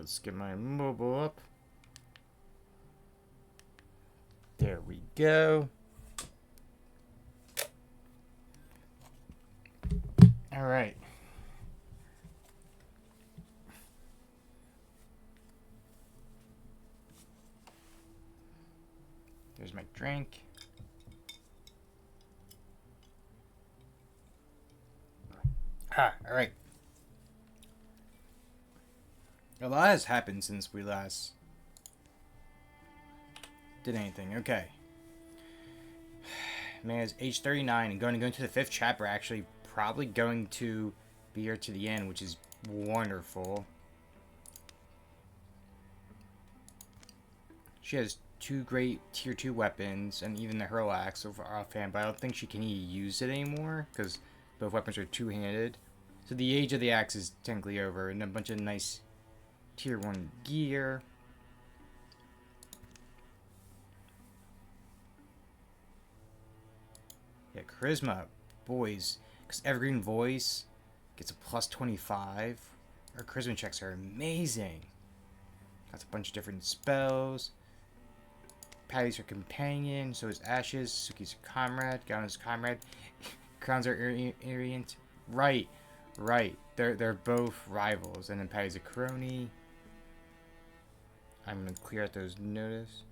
Let's get my mobile up. There we go. All right. There's my drink. All right. A lot has happened since we last did anything. Okay. Man is age 39 and going to go into the 5th chapter. Actually, probably going to be here to the end, which is wonderful. She has 2 great tier 2 weapons and even the hurl axe over offhand, but I don't think she can use it anymore because both weapons are two-handed. So the age of the axe is technically over, and a bunch of nice tier 1 gear. Yeah, charisma, boys, because Evergreen Voice gets a plus 25. Her charisma checks are amazing. Got a bunch of different spells. Patty's her companion, so is Ashes. Suki's her comrade. Gauna's comrade. Crowns are Ariant. Right. They're both rivals. And then Patty's a crony. I'm gonna clear out those notice.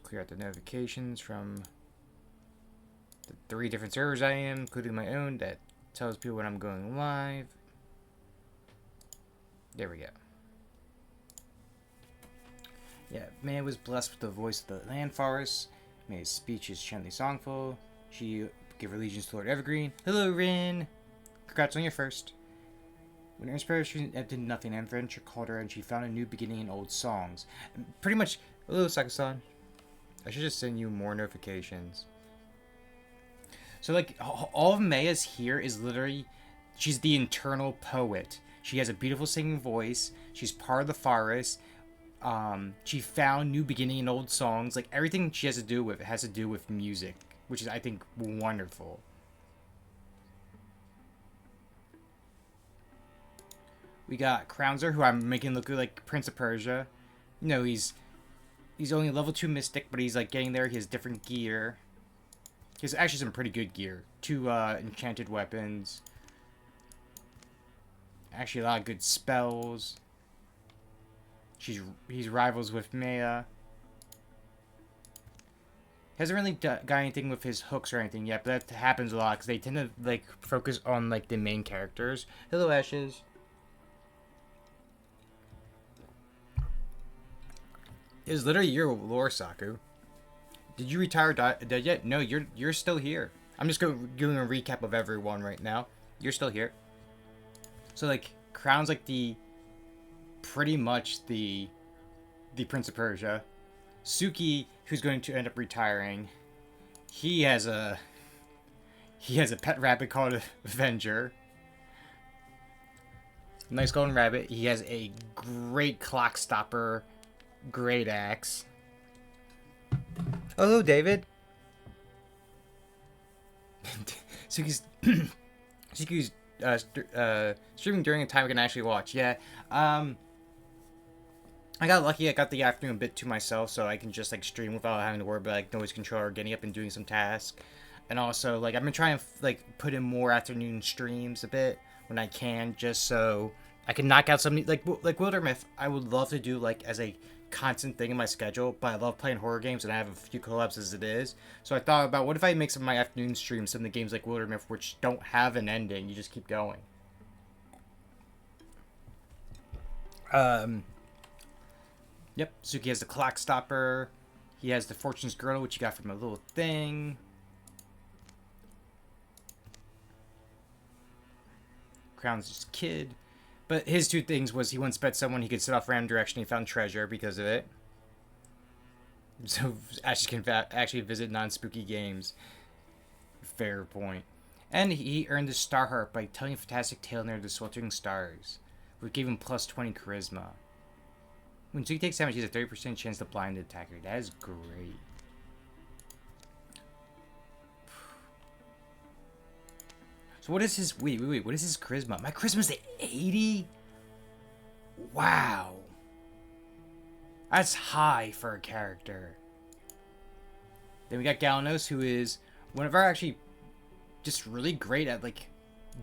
Clear out the notifications from the 3 different servers I am, including my own, that tells people when I'm going live. There we go. Yeah, Maya was blessed with the voice of the land forest. Maya's speech is gently songful. She gave allegiance to Lord Evergreen. Hello, Rin! Congrats on your first. When her inspiration did nothing, adventure called her and she found a new beginning in old songs. And pretty much, hello, Sakasan. I should just send you more notifications. So, like, all of Maya's here is literally, she's the internal poet. She has a beautiful singing voice. She's part of the forest. She found new beginning in old songs. Like, everything she has to do with it has to do with music, which is, I think, wonderful. We got Crownzer, who I'm making look like Prince of Persia. You know, he's only level 2 mystic, but he's, like, getting there. He has different gear. He has actually some pretty good gear. 2 enchanted weapons. Actually, a lot of good spells. He's rivals with Maya. Hasn't really got anything with his hooks or anything yet, but that happens a lot because they tend to, like, focus on, like, the main characters. Hello, Ashes. It's literally your lore, Saku. Did you retire dead yet? No, you're still here. I'm just doing a recap of everyone right now. You're still here. So, like, Crown's like pretty much the Prince of Persia. Suki, who's going to end up retiring, he has a pet rabbit called Avenger. Nice golden rabbit. He has a great clock stopper, great axe. Hello, David. Suki's streaming during a time I can actually watch. Yeah. I got lucky. I got the afternoon bit to myself, so I can just, like, stream without having to worry about, like, noise control or getting up and doing some tasks. And also, like, I've been trying to, like, put in more afternoon streams a bit when I can, just so I can knock out some, like Wildermyth. I would love to do, like, as a constant thing in my schedule, but I love playing horror games and I have a few collabs as it is. So I thought about, what if I make some of my afternoon streams, some of the games like Wildermyth, which don't have an ending, you just keep going. Yep, Suki has the clock stopper. He has the Fortune's Girdle, which he got from a little thing. Crown's just kid. But his 2 things was he once bet someone he could set off random direction. He found treasure because of it. So Ashes can actually visit non-spooky games. Fair point. And he earned the Star Heart by telling a fantastic tale near the sweltering stars, which gave him plus 20 charisma. When Suki takes damage, he has a 30% chance to blind the attacker. That is great. So what is his... Wait. What is his charisma? My charisma's at 80? Wow. That's high for a character. Then we got Galnos, who is one of our actually just really great at, like,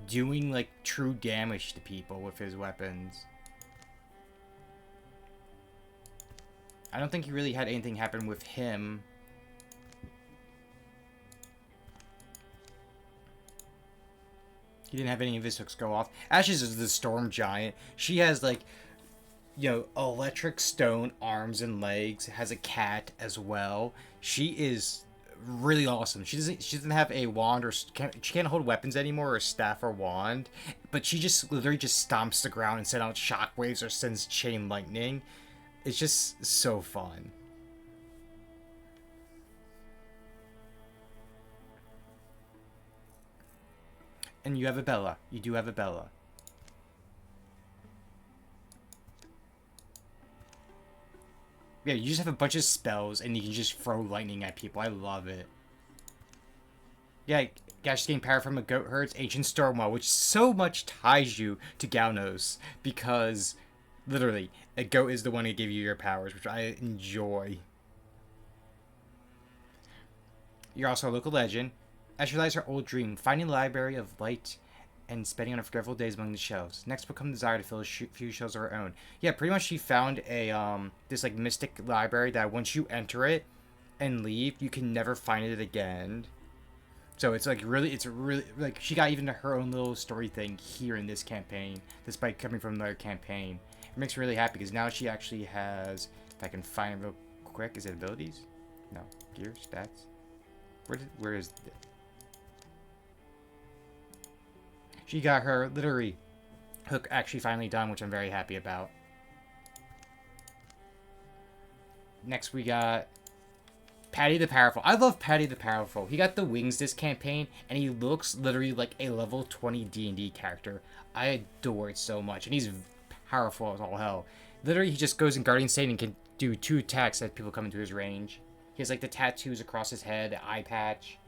doing, like, true damage to people with his weapons. I don't think he really had anything happen with him. He didn't have any of his hooks go off. Ashes is the Storm Giant. She has, like, you know, electric stone arms and legs. Has a cat as well. She is really awesome. She doesn't have a wand, or she can't hold weapons anymore, or a staff or wand. But she just literally just stomps the ground and sends out shockwaves or sends chain lightning. It's just so fun. And you have a Bella. You do have a Bella. Yeah, you just have a bunch of spells and you can just throw lightning at people. I love it. Yeah, she's getting power from a goat herd's ancient Stormwell, which so much ties you to Galnos, because literally, a goat is the one who gave you your powers, which I enjoy. You're also a local legend. As realizes her old dream, finding the library of light and spending unforgettable days among the shelves. Next will come the desire to fill a few shelves of her own. Yeah, pretty much she found a this like mystic library that once you enter it and leave, you can never find it again. So it's really like she got even her own little story thing here in this campaign, despite coming from another campaign. It makes me really happy because now she actually has, if I can find it real quick, is it abilities? No, gear, stats. Where is it? She got her literary hook actually finally done, which I'm very happy about. Next we got Patty the Powerful. I love Patty the Powerful. He got the wings this campaign, and he looks literally like a level 20 D&D character. I adore it so much, and he's powerful as all hell. Literally, he just goes in Guardian State and can do 2 attacks as people come into his range. He has like the tattoos across his head, the eye patch.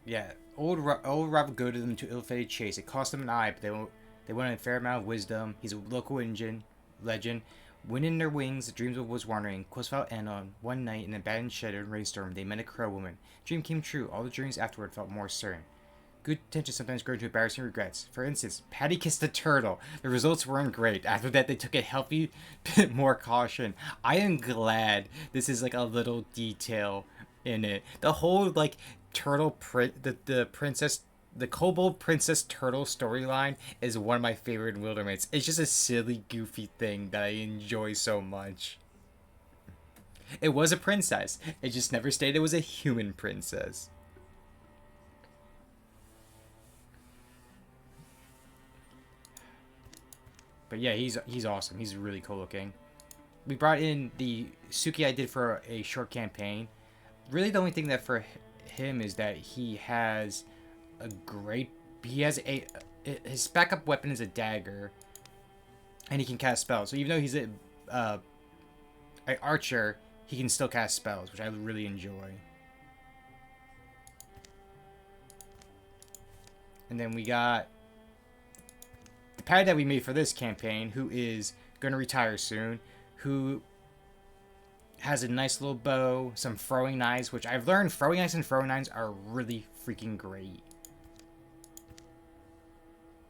Yeah, old Rob goaded them to ill-fated chase. It cost them an eye, but they won a fair amount of wisdom. He's a local legend. Wind in their wings, the dreams was wandering. Quest without end on one night in an abandoned shed and rainstorm, they met a crow woman. Dream came true. All the dreams afterward felt more certain. Good intentions sometimes grow into embarrassing regrets. For instance, Patty kissed a turtle. The results weren't great. After that, they took a healthy bit more caution. I am glad this is like a little detail in it. The whole like turtle the kobold princess turtle storyline is one of my favorite in Wildermyths. It's just a silly, goofy thing that I enjoy so much. It was a princess. It just never stated it was a human princess. But yeah, he's awesome. He's really cool looking. We brought in the Suki I did for a short campaign. Really, the only thing that for him is that he has his backup weapon is a dagger, and he can cast spells. So even though he's an archer, he can still cast spells, which I really enjoy. And then we got the Patty that we made for this campaign, who is going to retire soon, who has a nice little bow, some throwing knives, which I've learned throwing knives and throwing knives are really freaking great.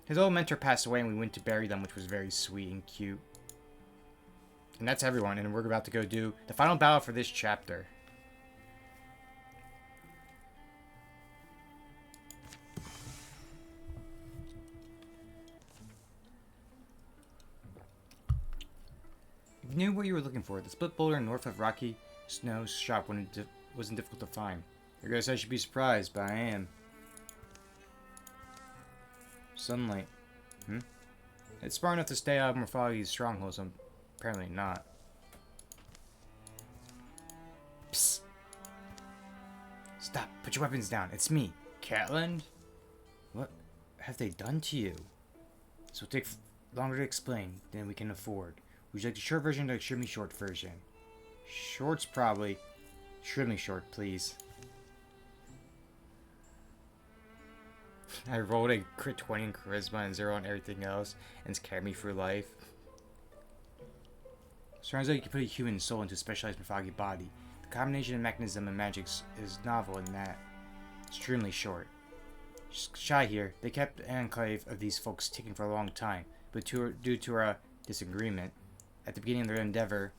His old mentor passed away and we went to bury them, which was very sweet and cute. And that's everyone, and we're about to go do the final battle for this chapter. You knew what you were looking for. The split boulder north of Rocky Snow's shop wasn't difficult to find. I guess I should be surprised, but I am. Sunlight. It's far enough to stay out of Morphology's strongholds. Apparently not. Psst. Stop. Put your weapons down. It's me, Catland. What have they done to you? This will take longer to explain than we can afford. Would you like the short version or the extremely short version? Short's probably. Extremely short, please. I rolled a crit 20 in charisma and 0 on everything else, and it's carried me through life. Sounds like you can put a human soul into a specialized foggy body. The combination of mechanism and magic is novel in that. Extremely short. Shy here, they kept the enclave of these folks ticking for a long time, but due to our disagreement at the beginning of their endeavor,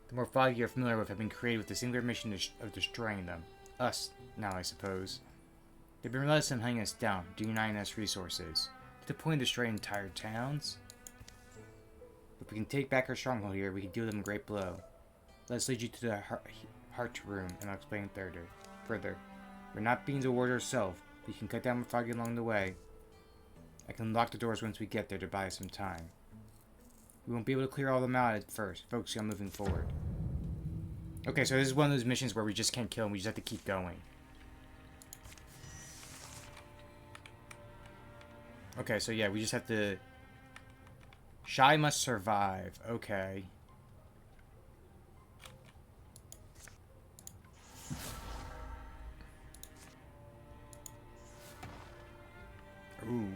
the more foggy you're familiar with have been created with the singular mission of destroying them. Us, now I suppose. They've been relentless in hunting us down, denying us resources, to the point of destroying entire towns. If we can take back our stronghold here, we can deal them a great blow. Let's lead you to the heart room, and I'll explain further. We're not beings of wars ourselves, but you can cut down the foggy along the way. I can lock the doors once we get there to buy some time. We won't be able to clear all of them out at first, focusing on moving forward. Okay, so this is one of those missions where we just can't kill them, we just have to keep going. Okay, so yeah, we just have to... Shy must survive. Okay. Ooh.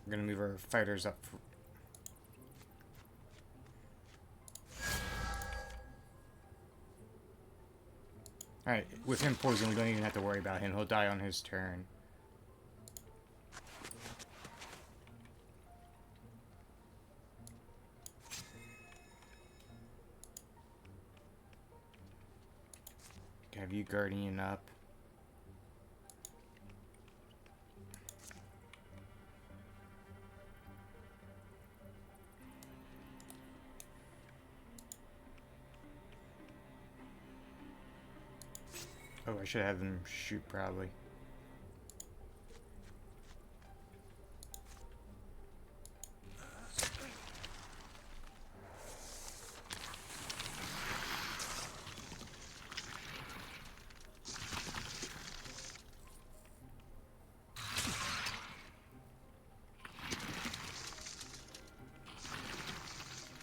We're gonna move our fighters up. Alright, with him poison, we don't even have to worry about him. He'll die on his turn. Have you guardian up? Oh, I should have them shoot, probably.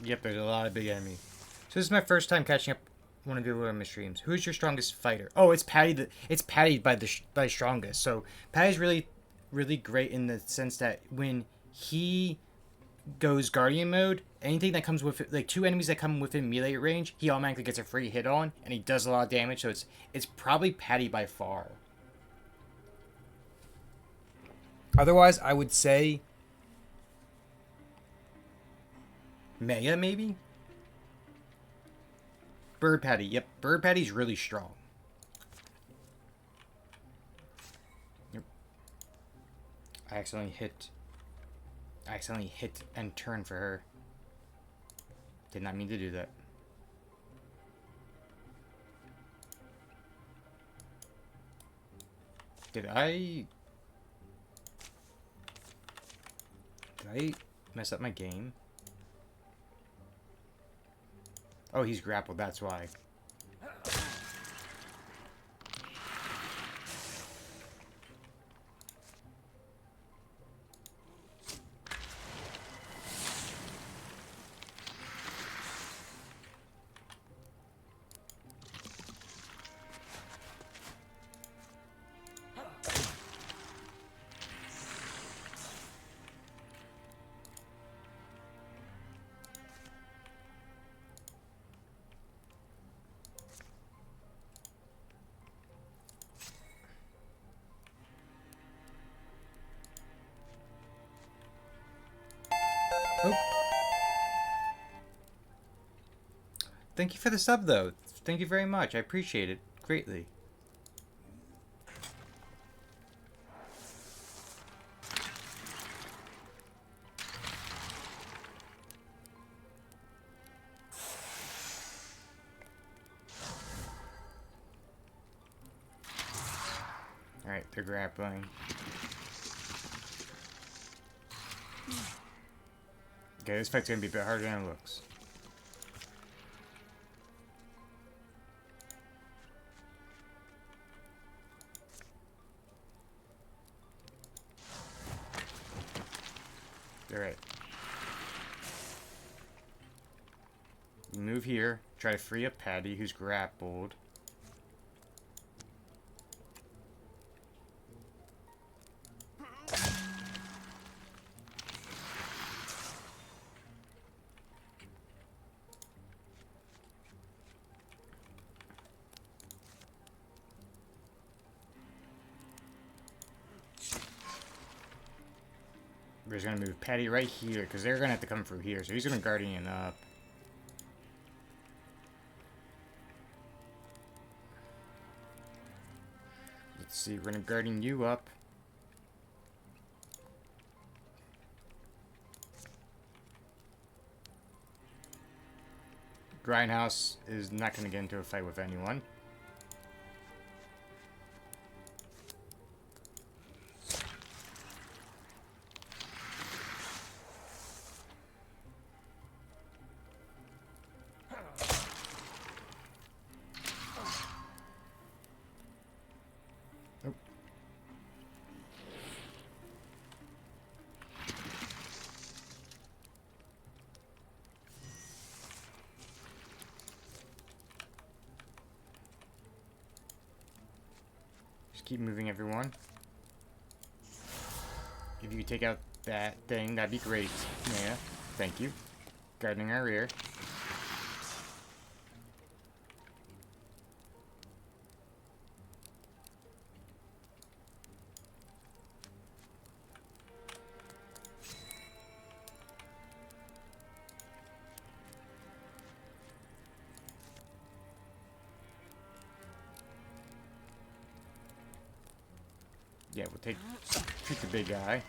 Yep, there's a lot of big enemies. So this is my first time catching up one of your Wildermyth streams. Who's your strongest fighter? Oh, it's Patty. It's Patty by strongest. So Patty's really great in the sense that when he goes guardian mode, anything that comes with it, like 2 enemies that come within melee range, he automatically gets a free hit on, and he does a lot of damage. So it's probably Patty by far. Otherwise, I would say Maya, maybe? Bird Patty. Yep, Bird Patty's really strong. Yep. I accidentally hit and turn for her. Did not mean to do that. Did I mess up my game? Oh, he's grappled, that's why. Oh. Thank you for the sub, though. Thank you very much. I appreciate it greatly. Alright, they're grappling. Okay, this fight's gonna be a bit harder than it looks. Alright. Move here. Try to free up Patty, who's grappled. We're just gonna move Patty right here, because they're gonna have to come through here, so he's gonna Guardian up. Let's see, we're gonna Guardian you up. Grindhouse is not gonna get into a fight with anyone. Keep moving, everyone. If you could take out that thing, that'd be great. Yeah, thank you. Guarding our rear. Yeah, we'll treat the big guy.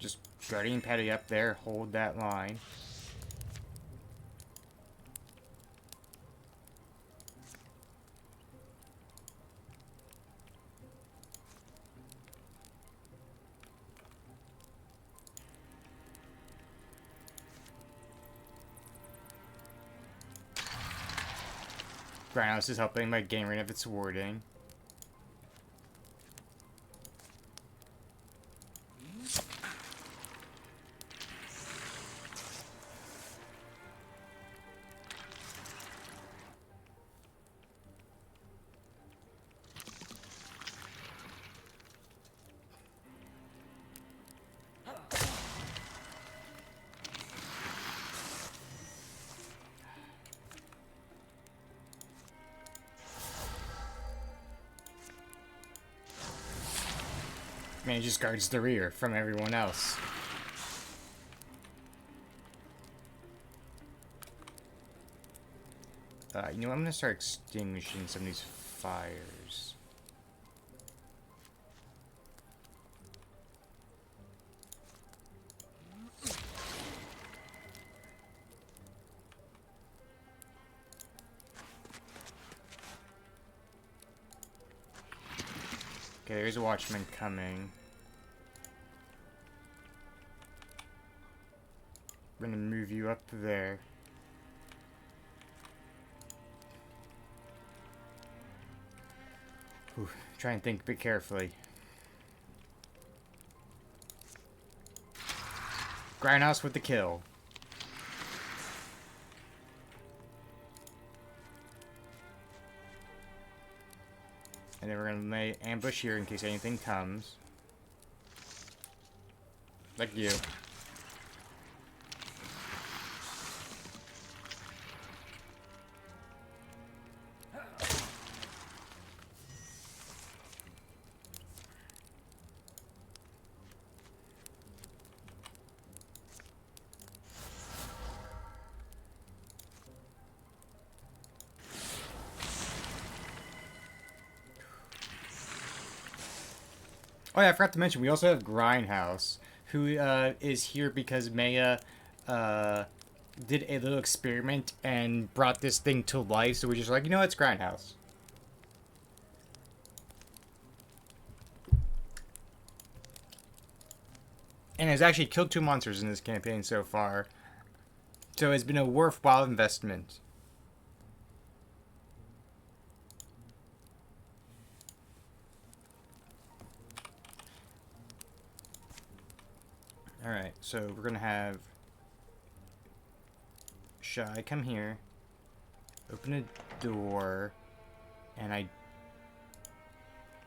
Just Guardian Patty up there, hold that line. Grindhouse is helping by getting rid of its warding. Man, he just guards the rear from everyone else. You know what? I'm gonna start extinguishing some of these fires. Okay, there's a watchman coming. We're gonna move you up there. Whew, try and think a bit carefully. Grindhouse with the kill. And then we're gonna lay ambush here in case anything comes. Like you. Oh yeah, I forgot to mention, we also have Grindhouse, who is here because Maya did a little experiment and brought this thing to life, so we're just like, you know, it's Grindhouse. And has actually killed 2 monsters in this campaign so far, so it's been a worthwhile investment. Alright, so we're gonna have Shy come here, open a door, and I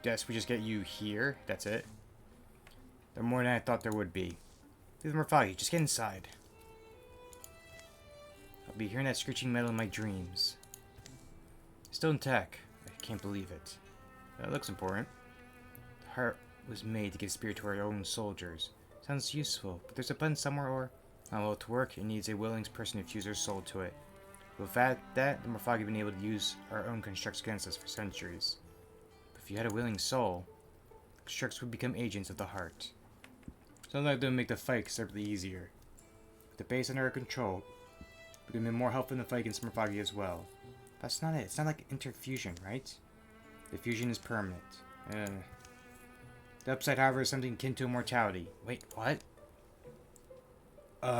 guess we just get you here. That's it. There more than I thought there would be. Leave them more foggy. Just get inside. I'll be hearing that screeching metal in my dreams. Still intact. I can't believe it. That looks important. The heart was made to give spirit to our own soldiers. Sounds useful, but there's a button somewhere, or well, to work, it needs a willing person to fuse their soul to it. With that, the Morphagi have been able to use our own constructs against us for centuries. But if you had a willing soul, constructs would become agents of the heart. Sounds like they'll make the fight considerably easier. With the base under our control, we can be more helpful in the fight against Morphagi as well. That's not it. It's not like interfusion, right? The fusion is permanent. The upside, however, is something akin to immortality. Wait, what? Oh.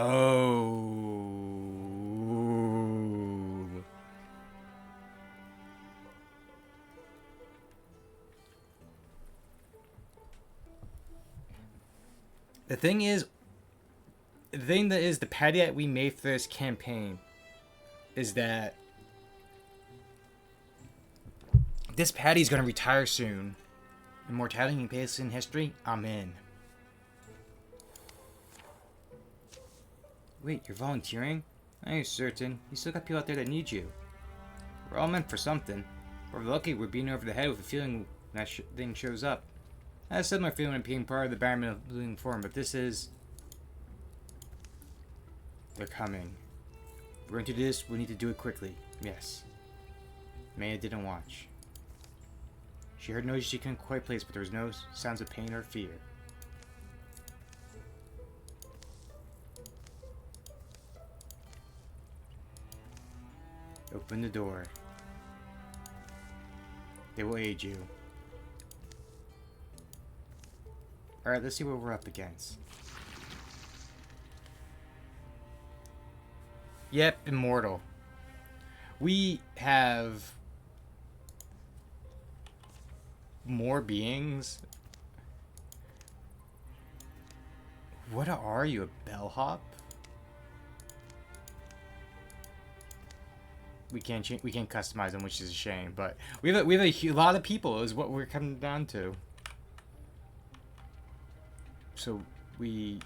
The thing that is the caveat we made for this campaign is that this Patty's gonna retire soon. Immortality and place in history, I'm in. Wait, you're volunteering? Are you certain? You still got people out there that need you. We're all meant for something. We're lucky we're beaten over the head with a feeling when that thing shows up. I have a similar feeling when being part of the Barman of Blooming Form, but this is... They're coming. We're going to do this, we need to do it quickly. Yes. Maya didn't watch. She heard noises she couldn't quite place, but there was no sounds of pain or fear. Open the door. They will aid you. Alright, let's see what we're up against. Yep, immortal. We have more beings. What are you, a bellhop? We can't customize them, which is a shame. But we have a lot of people is what we're coming down to. So we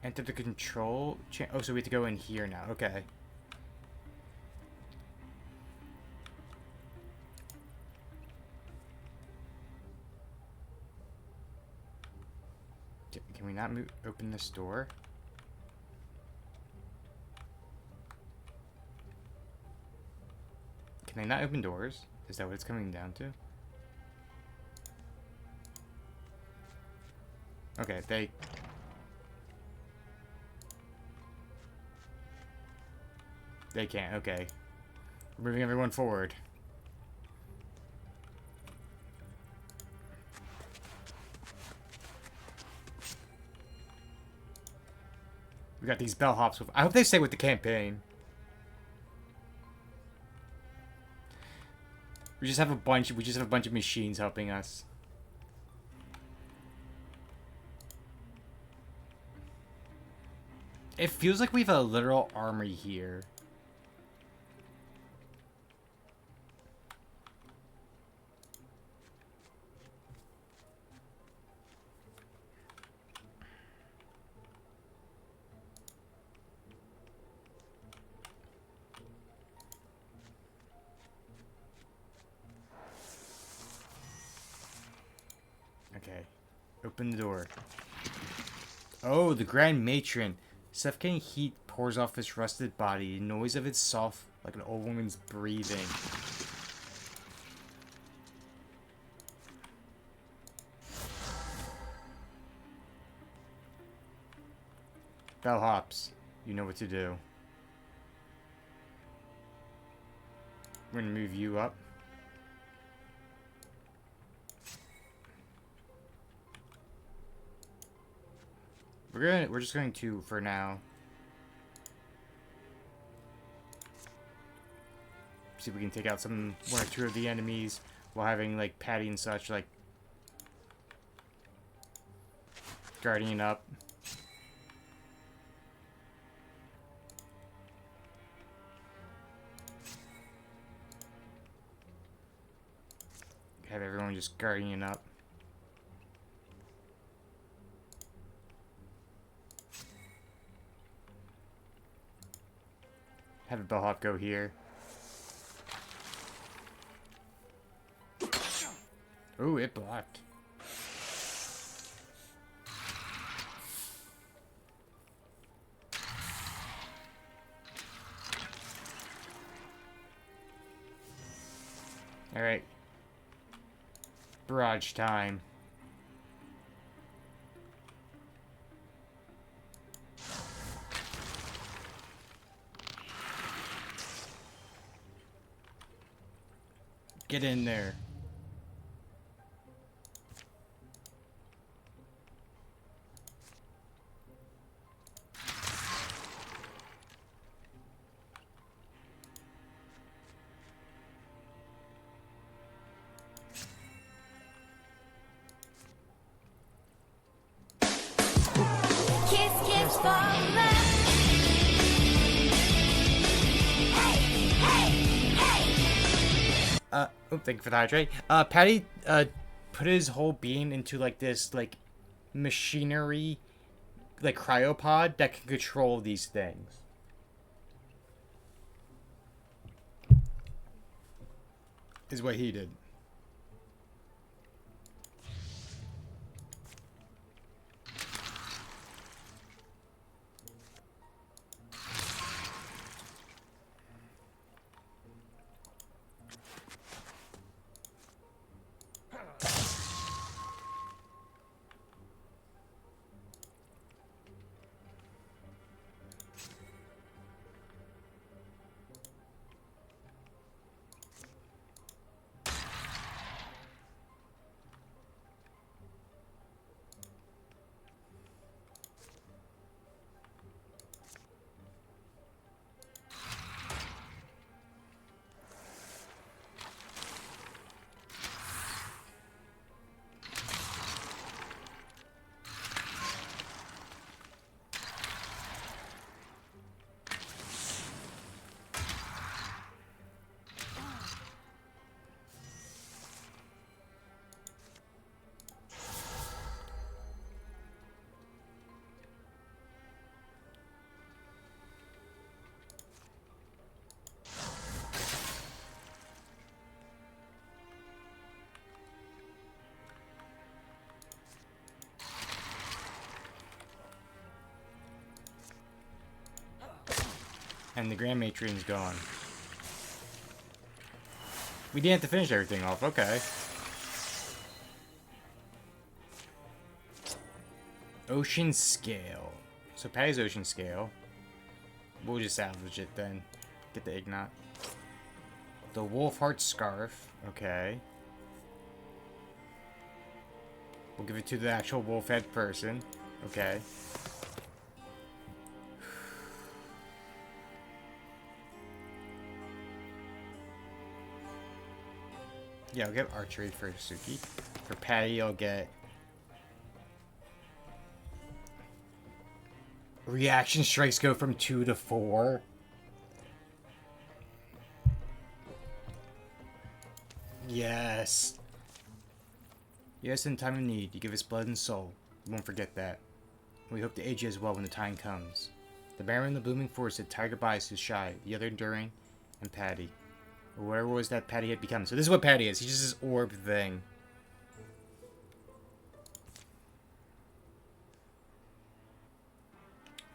enter the control. Oh, so we have to go in here now. Okay. Can we not open this door? Can they not open doors? Is that what it's coming down to? Okay, they can't, okay. We're moving everyone forward. We got these bellhops with... I hope they stay with the campaign. We just have a bunch of machines helping us. It feels like we have a literal army here. Okay. Open the door. Oh, the Grand Matron. Suffocating heat pours off its rusted body. The noise of it soft like an old woman's breathing. Bellhops, you know what to do. We're gonna move you up. We're just going to, for now, see if we can take out one or two of the enemies while having like Patty and such like guarding up. have everyone just guardian up. Have a bellhop go here. Ooh, it blocked. Alright. Barrage time. Get in there. Oh, thank you for the hydrate. Patty, put his whole being into, like, this, like, machinery, like, cryopod that can control these things. Is what he did. And the Grand Matron's gone. We didn't have to finish everything off, okay. Ocean Scale. So Patty's Ocean Scale. We'll just salvage it then. Get the Ignat. The Wolfheart Scarf. Okay. We'll give it to the actual wolf-head person. Okay. Yeah, I'll get archery for Suki. For Patty, I'll get reaction strikes go from 2 to 4. Yes. Yes, in time of need, you give us blood and soul. We won't forget that. We hope to aid you as well when the time comes. The Baron in the Blooming Forest said tiger goodbyes to Shy, the other Enduring, and Patty. Or whatever was that Patty had become. So this is what Patty is. He's just this orb thing.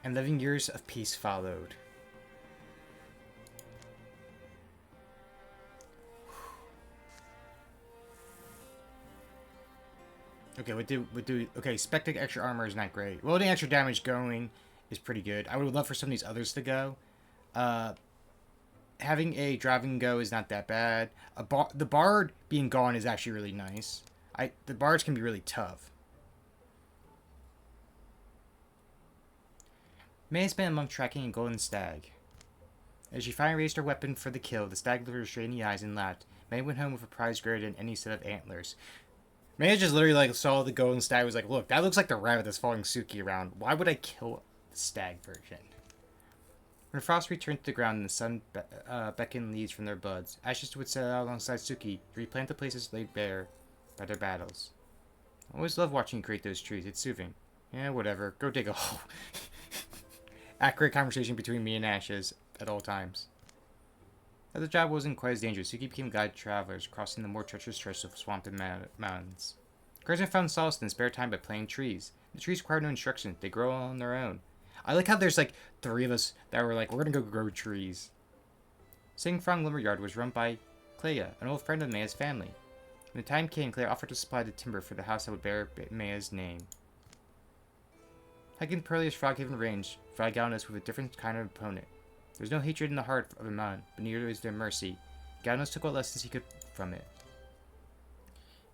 And 11 years of peace followed. Okay, okay, Spectic extra armor is not great. Well, the extra damage going is pretty good. I would love for some of these others to go. Having a driving go is not that bad. The Bard being gone is actually really nice. The Bards can be really tough. May has been among tracking a golden stag. As she finally raised her weapon for the kill, the stag looked her straight in the eyes and laughed. May went home with a prize greater than any set of antlers. May just literally like saw the golden stag, was like, look, that looks like the rabbit that's following Suki around. Why would I kill the stag version? When frost returned to the ground and the sun beckoned leaves from their buds, ashes would set out alongside Suki to replant the places laid bare by their battles. I always love watching you create those trees. It's soothing. Yeah, whatever. Go dig a hole. Accurate conversation between me and Ashes at all times. But the job wasn't quite as dangerous. Suki became guide travelers, crossing the more treacherous stretches of swamp and mountains. Carson found solace in spare time by playing trees. The trees require no instruction. They grow on their own. I like how there's like 3 of us that were like, we're gonna go grow trees. Sing Frong Lumberyard was run by Clea, an old friend of Maya's family. When the time came, Clea offered to supply the timber for the house that would bear Maya's name. Hiking Pearlia's Frog-Haven Range provided Galnos with a different kind of opponent. There was no hatred in the heart of a man, but neither was there mercy. Galnos took what lessons he could from it.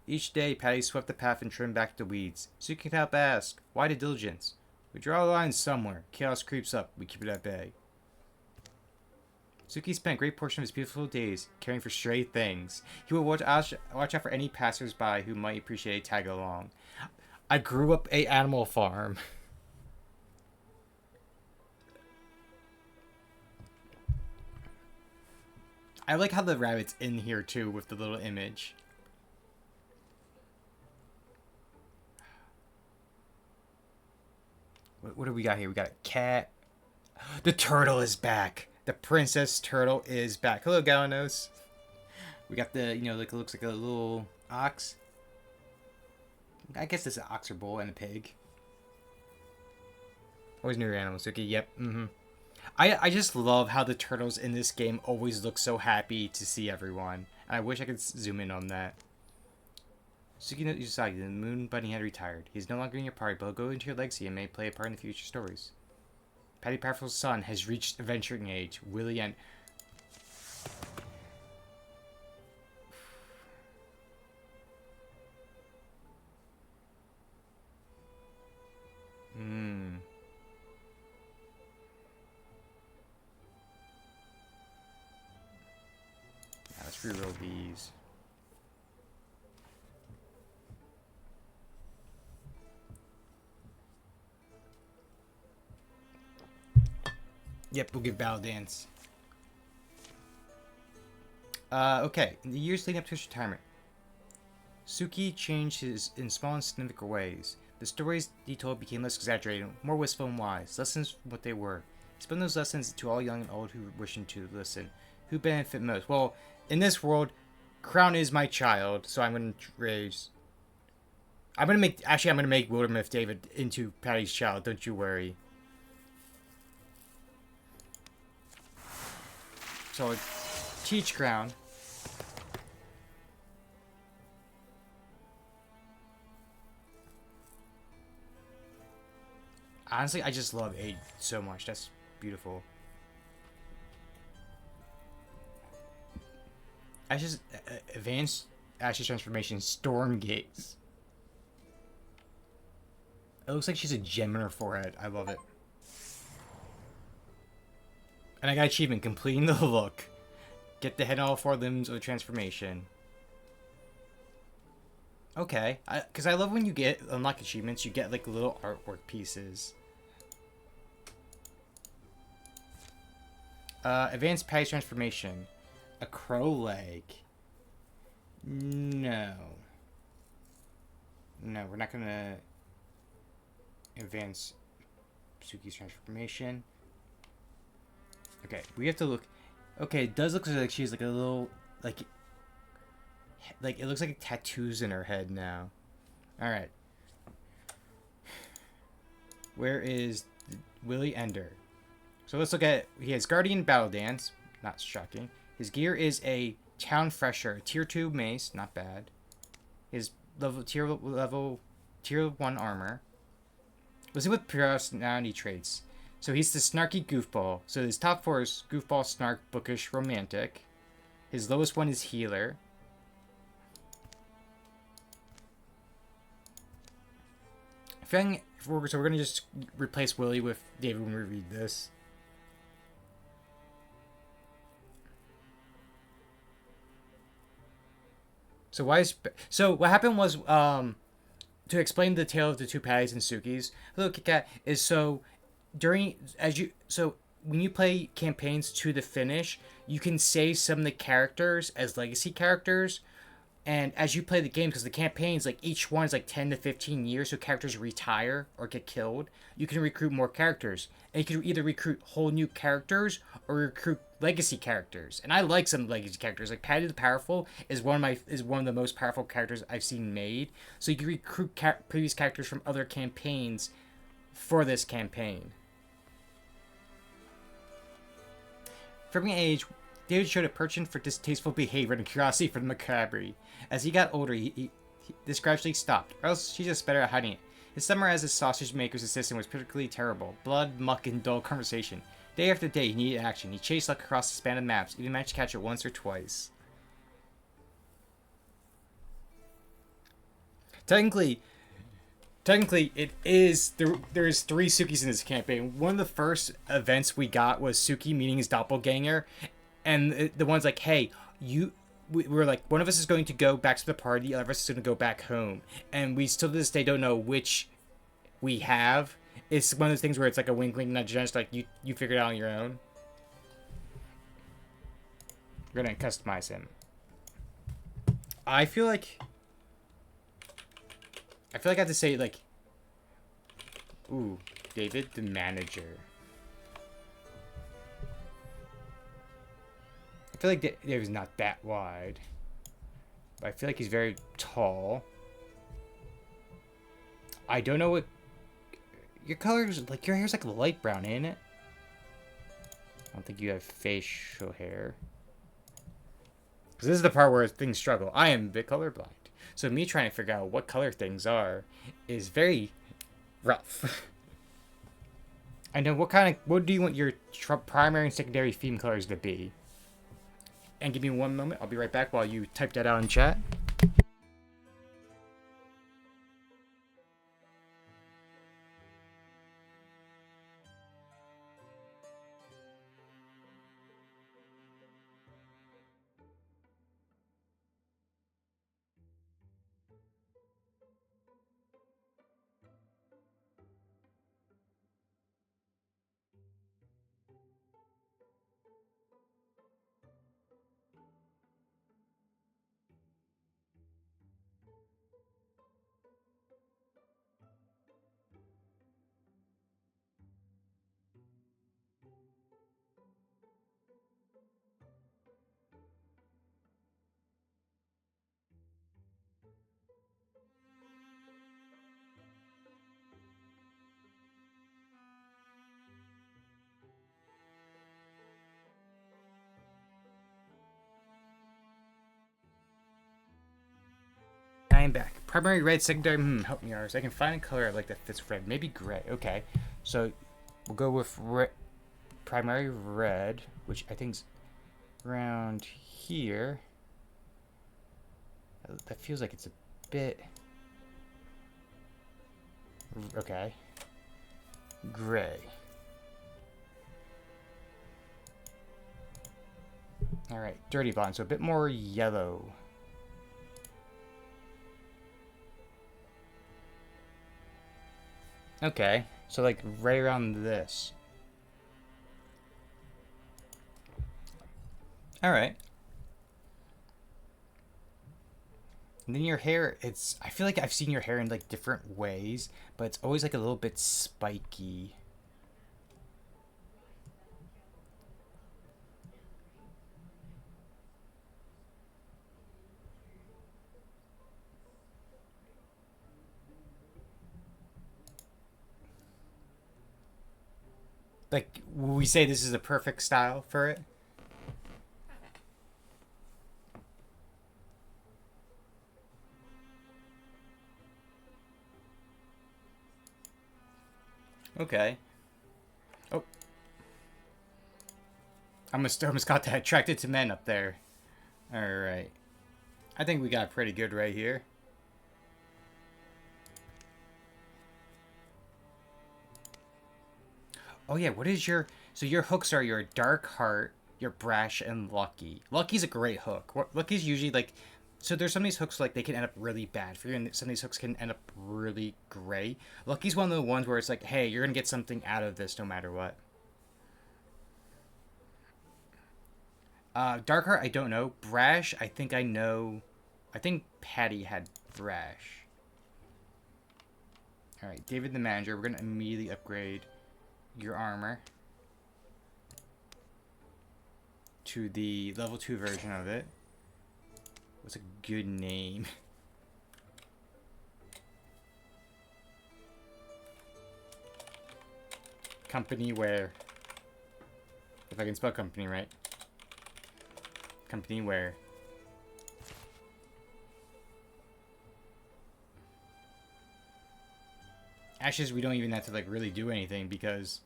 Each day, Patty swept the path and trimmed back the weeds. Suki could help ask, why the diligence? We draw a line somewhere. Chaos creeps up. We keep it at bay. Suki spent a great portion of his beautiful days caring for stray things. He would watch out for any passers-by who might appreciate a tag-along. I grew up a Animal Farm. I like how the rabbit's in here too with the little image. What do we got here? We got a cat. The turtle is back. The princess turtle is back. Hello, Galanos. We got the, like it looks like a little ox. I guess this is an ox or bull and a pig. Always new animals. Suki. Yep. I just love how the turtles in this game always look so happy to see everyone. And I wish I could zoom in on that. Suki Usagi, the Moon Bunny had retired. He's no longer in your party, but he'll go into your legacy and may play a part in the future stories. Patty Powerful's son has reached adventuring age. Willie and... Let's reroll these. Yep, we'll give Battle Dance. Okay. In the years leading up to his retirement, Suki changed in small and significant ways. The stories he told became less exaggerated, more wistful and wise. Lessons from what they were. He spun those lessons to all young and old who wishing to listen. Who benefit most? Well, in this world, Crown is my child, so I'm going to raise... I'm going to make Wildermyth David into Patty's child, don't you worry. So, teach Crown. Honestly, I just love Aid so much. That's beautiful. Ash's advanced Ash's transformation, Storm Gaze. It looks like she's a gem in her forehead. I love it. And I got achievement, completing the look. Get the head and all 4 limbs of the transformation. Okay, because I love when you get unlock achievements, you get like little artwork pieces. Advanced Patty's transformation. A crow leg. No. No, we're not gonna advance Suki's transformation. Okay, we have to look. Okay, it does look like she's like a little like it looks like tattoos in her head now. All right. Where is Willie Ender? So let's look at. He has Guardian Battle Dance. Not shocking. His gear is a Town Fresher, Tier 2 mace, not bad. His tier 1 armor. Let's see what personality traits. So he's the snarky goofball. So his top 4 is goofball, snark, bookish, romantic. His lowest one is healer. So we're gonna just replace Willie with David when we read this. So what happened was to explain the tale of the 2 Patties and Suki's, Hello Kit Kat, is so when you play campaigns to the finish, you can save some of the characters as legacy characters. And as you play the game, because the campaigns, like each one is like 10 to 15 years, so characters retire or get killed, you can recruit more characters. And you can either recruit whole new characters or recruit legacy characters. And I like some legacy characters. Like Patty the Powerful is one of the most powerful characters I've seen made. So you can recruit previous characters from other campaigns for this campaign. From an age, David showed a penchant for distasteful behavior and curiosity for the macabre. As he got older, this gradually stopped, or else she's just better at hiding it. His summer as a sausage maker's assistant was particularly terrible. Blood, muck, and dull conversation. Day after day, he needed action. He chased luck across the span of maps, even managed to catch it once or twice. Technically, it is there's 3 Sukis in this campaign. One of the first events we got was Suki meeting his doppelganger, and the one's like, hey, we're like, one of us is going to go back to the party, the other of us is going to go back home, and we still to this day don't know which we have. It's one of those things where it's like a wink, wink, nudge, nudge, like you figure it out on your own. We're gonna customize him. I feel like I have to say, like, ooh, David the manager. I feel like David's not that wide, but I feel like he's very tall. I don't know what your color's like. Your hair's like light brown, ain't it? I don't think you have facial hair. Because this is the part where things struggle. I am a bit colorblind. So me trying to figure out what color things are is very rough. I know what do you want your primary and secondary theme colors to be? And give me one moment. I'll be right back while you type that out in chat. I am back. Primary red, secondary, help me out. I can find a color I like that fits red. Maybe gray. Okay. So we'll go with primary red, which I think's around here. That feels like it's a bit... Okay. Gray. Alright, dirty blonde, so a bit more yellow. Okay, so like right around this. Alright. And then your hair, I feel like I've seen your hair in like different ways, but it's always like a little bit spiky. Like, we say this is a perfect style for it? Okay. Oh. I almost got that attracted to men up there. Alright. I think we got pretty good right here. Oh yeah, what is your... So your hooks are your Dark Heart, your Brash, and Lucky. Lucky's a great hook. Lucky's usually like... So there's some of these hooks like they can end up really bad for you, and some of these hooks can end up really great. Lucky's one of the ones where it's like, hey, you're gonna get something out of this no matter what. Darkheart, I don't know. Brash, I think I know. I think Patty had Brash. Alright, David the manager. We're going to immediately upgrade your armor to the level 2 version of it. What's a good name? Company Wear. If I can spell company right. Company Wear. Ashes, we don't even have to like really do anything because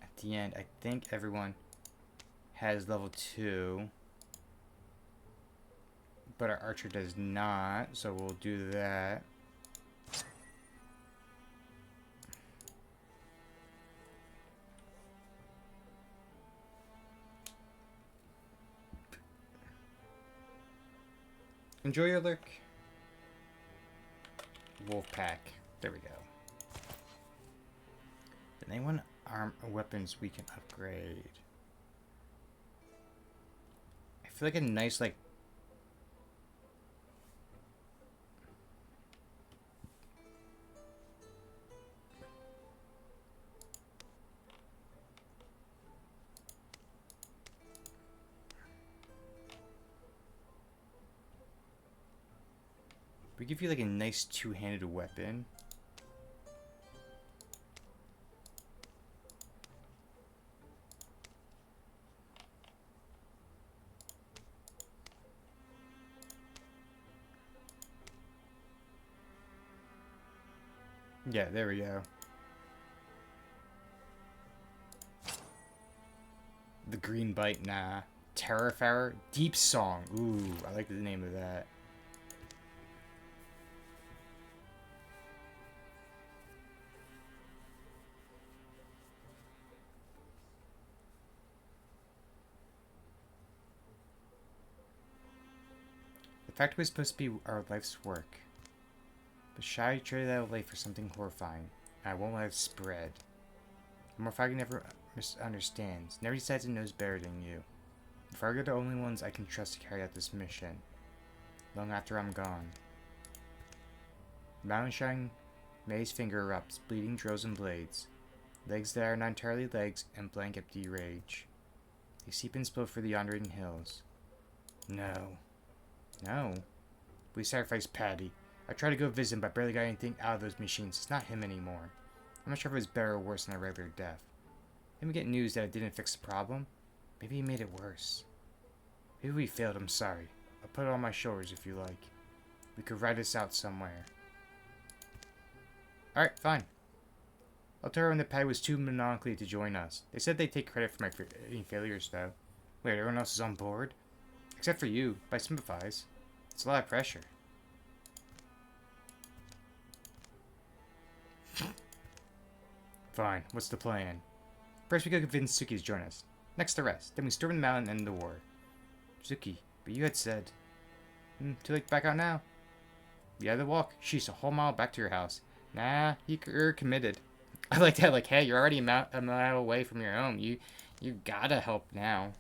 at the end, I think everyone has level 2. But our archer does not, so we'll do that. Enjoy your lurk. Wolf pack. There we go. Then anyone weapons we can upgrade. I feel like a nice like we give you like a nice two-handed weapon. Yeah, there we go. The Green Bite, nah. Terrafarer, Deep Song. Ooh, I like the name of that. The factory was supposed to be our life's work. But Shai traded that away for something horrifying. I won't let it spread. Morphagi never misunderstands. Never decides it knows better than you. Morphagi are the only ones I can trust to carry out this mission. Long after I'm gone. Mountain Shine May's finger erupts, bleeding drills and blades. Legs that are not entirely legs, and blank empty rage. They seep and spill for the yondering hills. No. No. We sacrificed Patty. I tried to go visit him, but barely got anything out of those machines. It's not him anymore. I'm not sure if it was better or worse than a regular death. Then we get news that it didn't fix the problem. Maybe he made it worse. Maybe we failed. I'm sorry. I'll put it on my shoulders if you like. We could ride this out somewhere. Alright, fine. I'll tell everyone that Patty was too monopoly to join us. They said they'd take credit for any failures, though. Wait, everyone else is on board? Except for you, but I sympathize. It's a lot of pressure. Fine, what's the plan? First we go convince Suki to join us. Next the rest. Then we storm the mountain and end the war. Suki, but you had said... too late to back out now. You had to walk. Sheesh, a whole mile back to your house. Nah, you're committed. I like that, like, hey, you're already a mile away from your home. You gotta help now.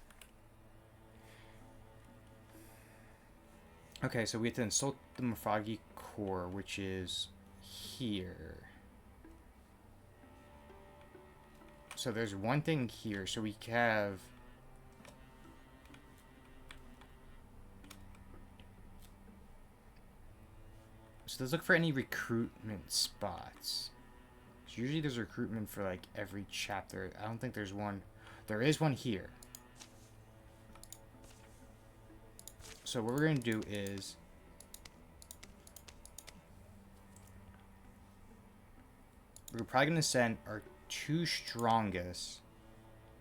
Okay, so we have to insult the Morphagi core, which is here. So there's one thing here, so we have... So let's look for any recruitment spots. So usually there's recruitment for like every chapter. I don't think there's one. There is one here. So what we're going to do is... we're probably going to send our 2 strongest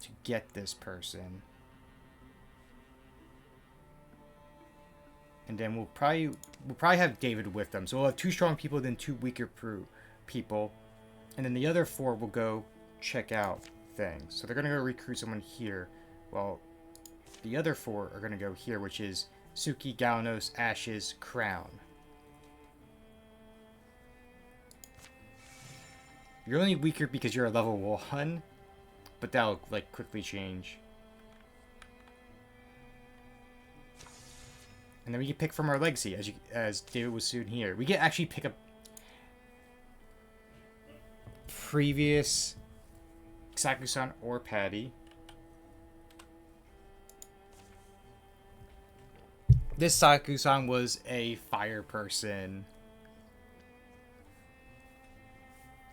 to get this person. And then we'll probably have David with them. So we'll have 2 strong people, then 2 weaker people. And then the other 4 will go check out things. So they're going to go recruit someone here. Well, the other 4 are going to go here, which is Suki, Galanos, Ashes, Crown. You're only weaker because you're a level 1, but that'll like quickly change. And then we can pick from our legacy, as David was soon here. We can actually pick up previous Sakusan or Patty. This Sakusan was a fire person.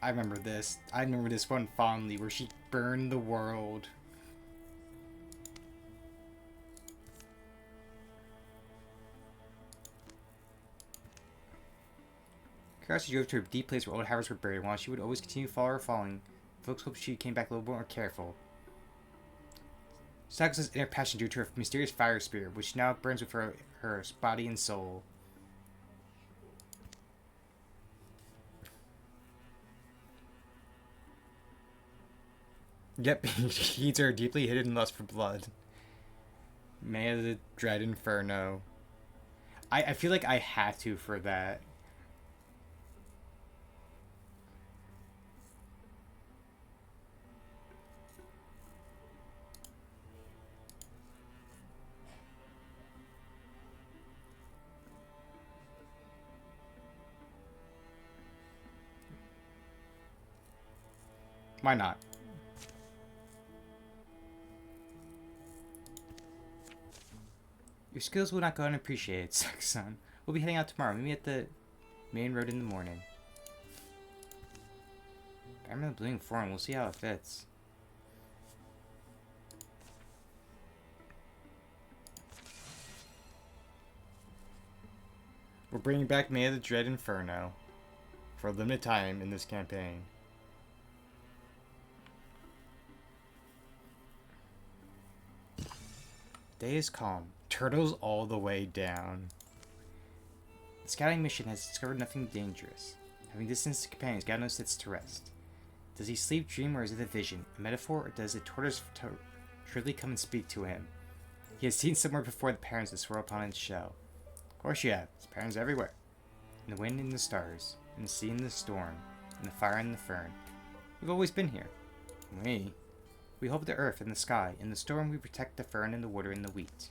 I remember this. I remember this one fondly, where she burned the world. Curiosity drove to a deep place where old harvests were buried. While she would always continue falling, folks hoped she came back a little more careful. Sakusa's inner passion due to her mysterious fire spirit, which now burns with her body and soul. Yep, he heeds her deeply hidden lust for blood. May of the Dread Inferno. I feel like I had to for that. Why not? Your skills will not go unappreciated, son. We'll be heading out tomorrow. Meet me at the main road in the morning. I'm in the blooming form. We'll see how it fits. We're bringing back May of the Dread Inferno for a limited time in this campaign. Day is calm. Turtles all the way down. The scouting mission has discovered nothing dangerous. Having distanced the companions, God knows sits to rest. Does he sleep, dream, or is it a vision? A metaphor, or does the tortoise truly come and speak to him? He has seen somewhere before the patterns that swirl upon its shell. Of course you have. There's patterns everywhere. In the wind and the stars, in the sea and the storm, in the fire and the fern. We've always been here. We hold the earth and the sky. In the storm, we protect the fern and the water and the wheat.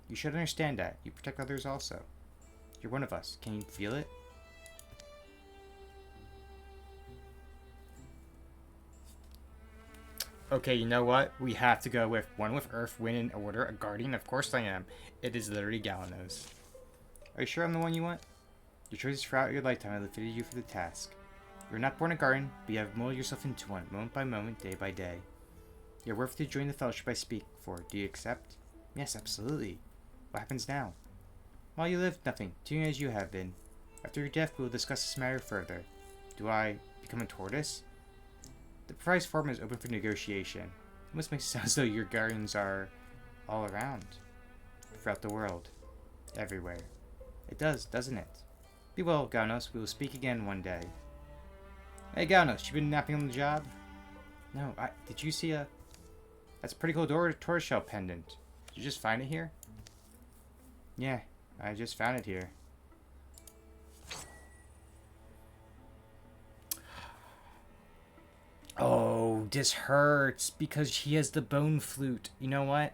You should understand that. You protect others also. You're one of us. Can you feel it? Okay, you know what? We have to go with one with earth, wind, and water. A guardian? Of course I am. It is literally Galanos. Are you sure I'm the one you want? Your choices throughout your lifetime have fitted you for the task. You were not born a guardian, but you have molded yourself into one, moment by moment, day by day. You're worthy to join the fellowship I speak for. Do you accept? Yes, absolutely. What happens now? While you live, nothing. Doing as you have been. After your death, we will discuss this matter further. Do I become a tortoise? The prize form is open for negotiation. It must make it sound as though your guardians are all around. Throughout the world. Everywhere. It does, doesn't it? Be well, Gaunos. We will speak again one day. Hey, Gaunos, you been napping on the job? No, did you see a... That's a pretty cool tortoiseshell pendant. Did you just find it here? Yeah, I just found it here. Oh, this hurts because he has the bone flute. You know what?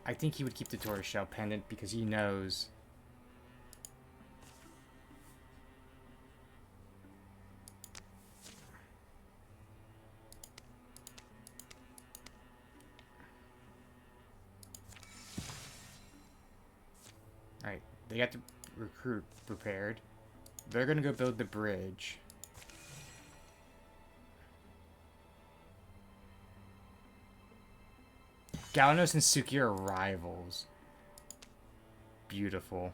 I think he would keep the tortoiseshell pendant because he knows. Alright, they got the recruit prepared. They're gonna go build the bridge. Galanos and Suki are rivals. Beautiful.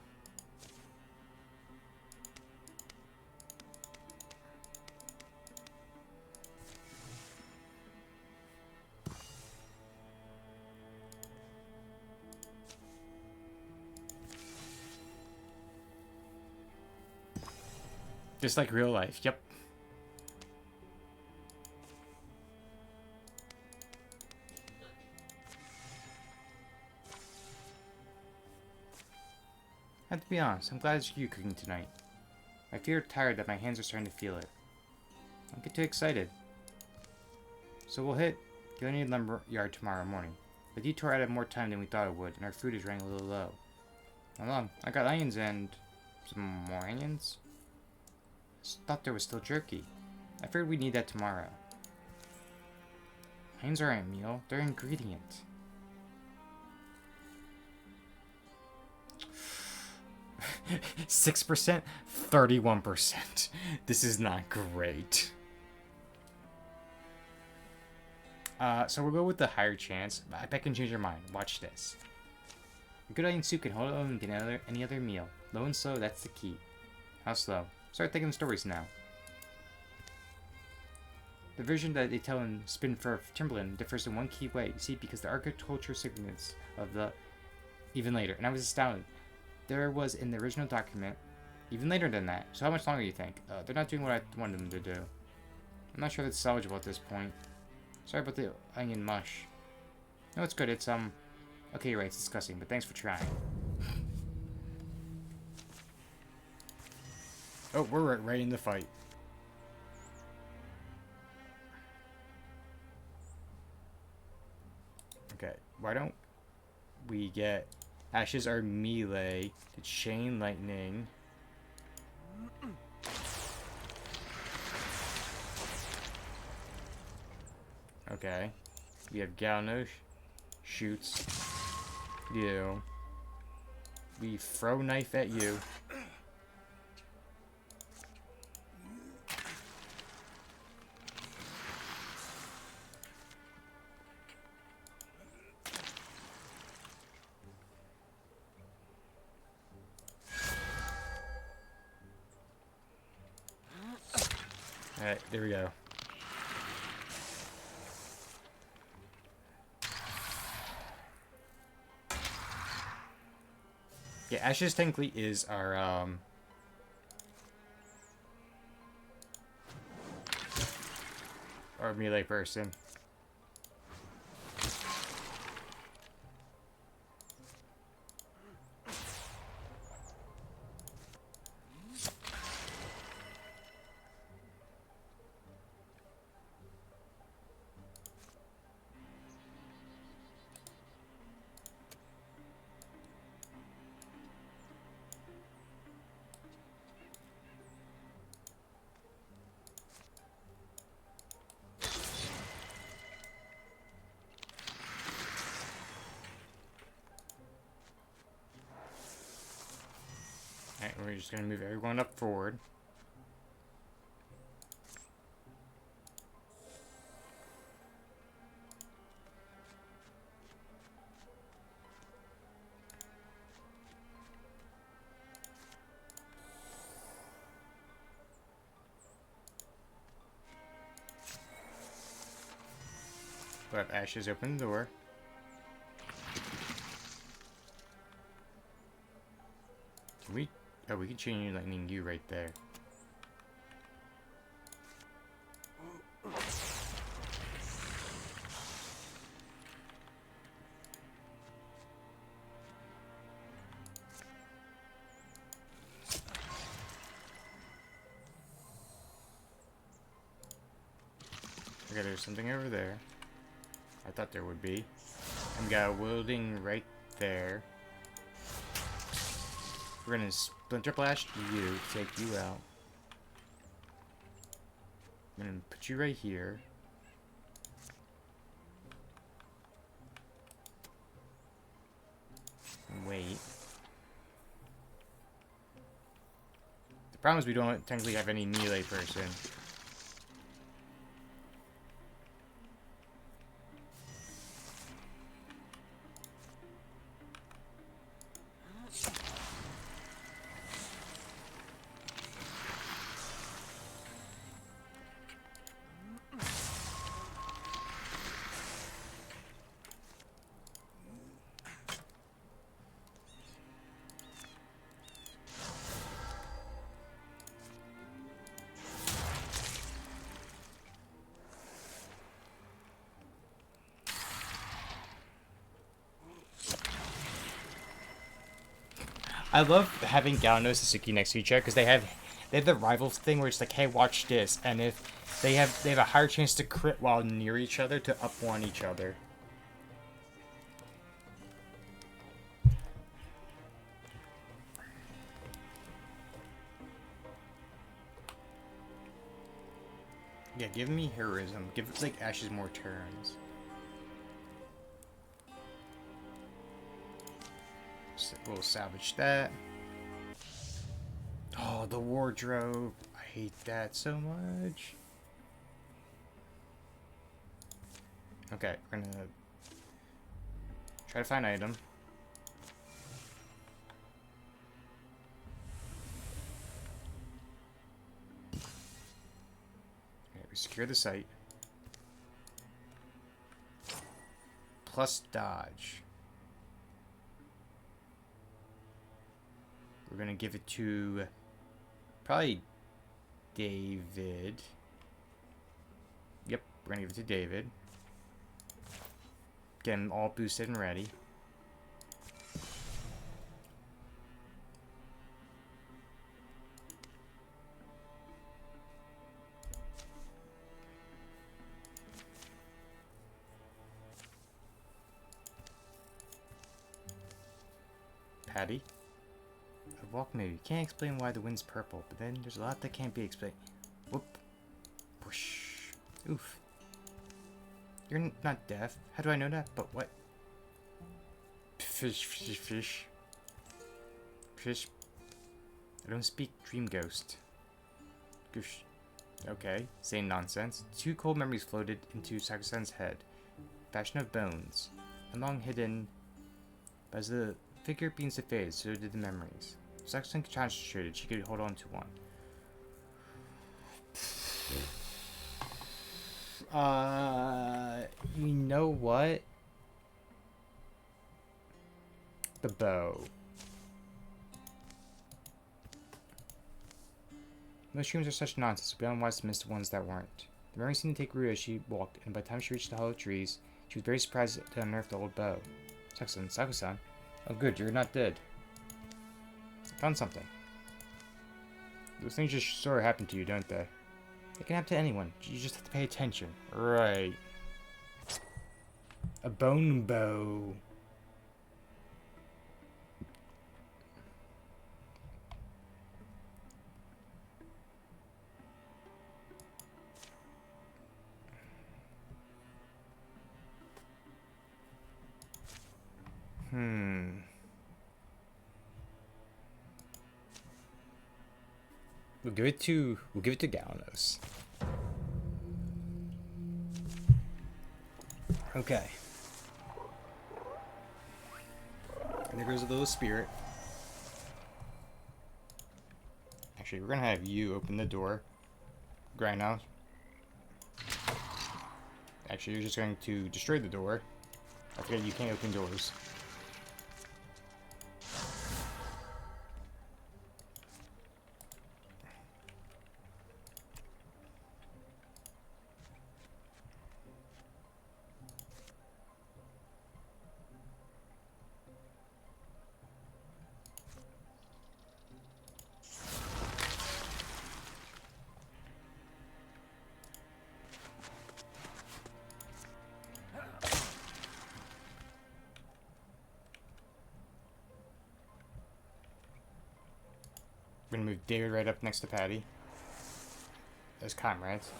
Just like real life, yep. I have to be honest, I'm glad it's you cooking tonight. I feel tired that my hands are starting to feel it. Don't get too excited. So we'll hit Gillian Lumber Yard tomorrow morning. The detour added more time than we thought it would, and our food is running a little low. How long? I got onions and some more onions. I thought there was still jerky. I figured we'd need that tomorrow. Onions aren't a meal, they're an ingredient. 6%, 31%. This is not great. So we'll go with the higher chance. I bet I can change your mind. Watch this. A good onion soup can hold on and get any other meal. Low and slow, that's the key. How slow? Start thinking stories now. The version that they tell in Spin for Timberland differs in one key way. You see, because the agricultural significance of the even later. And I was astounded. There was in the original document even later than that. So how much longer do you think? They're not doing what I wanted them to do. I'm not sure that's salvageable at this point. Sorry about the onion mush. No, it's good. It's, okay, you're right. It's disgusting, but thanks for trying. Oh, we're right in the fight. Okay, why don't we get Ashes are melee to chain lightning. Okay. We have Galno shoots you. We throw knife at you. Alright, there we go. Yeah, Ashes technically is our melee person. Alright, we're just gonna move everyone up forward. We'll have Ashes open the door. Can we... Oh, we can chain lightning you right there. Okay, there's something over there. I thought there would be. And we got a wielding right there. We're gonna Splinter Blast you, take you out. I'm gonna put you right here. And wait. The problem is we don't technically have any melee person. I love having Galno and Sasuke next to each other because they have the rivals thing where it's like, hey, watch this, and if they have a higher chance to crit while near each other to up one each other. Yeah, give me heroism. Give like Ashes more turns. So we'll salvage that. Oh, the wardrobe. I hate that so much. Okay, we're gonna try to find an item. Okay, we secure the site. Plus dodge. We're gonna give it to probably David. Yep, we're gonna give it to David. Get him all boosted and ready. Patty. A walk maybe. Can't explain why the wind's purple, but then there's a lot that can't be explained. Whoop. Whoosh. Oof. You're not deaf. How do I know that? But what? Fish, fish, fish. Fish. I don't speak dream ghost. Goosh. Okay, same nonsense. 2 cold memories floated into Sakusan's head. Fashion of bones. And long hidden. But as the figure begins to fade, so did the memories. If Sakusan concentrated, she could hold on to one. You know what? The bow. Most dreams are such nonsense, but unwise to miss the ones that weren't. The memory seemed to take root as she walked, and by the time she reached the hollow trees, she was very surprised to unearth the old bow. Sakusan. Oh good, you're not dead. I found something. Those things just sort of happen to you, don't they? They can happen to anyone. You just have to pay attention. Right. A bone bow. We'll give it to Galanos. Okay. And there goes a little spirit. Actually, we're gonna have you open the door. Grindhouse. Actually, you're just going to destroy the door. I forget you can't open doors. We're gonna move David right up next to Patty. As comrades.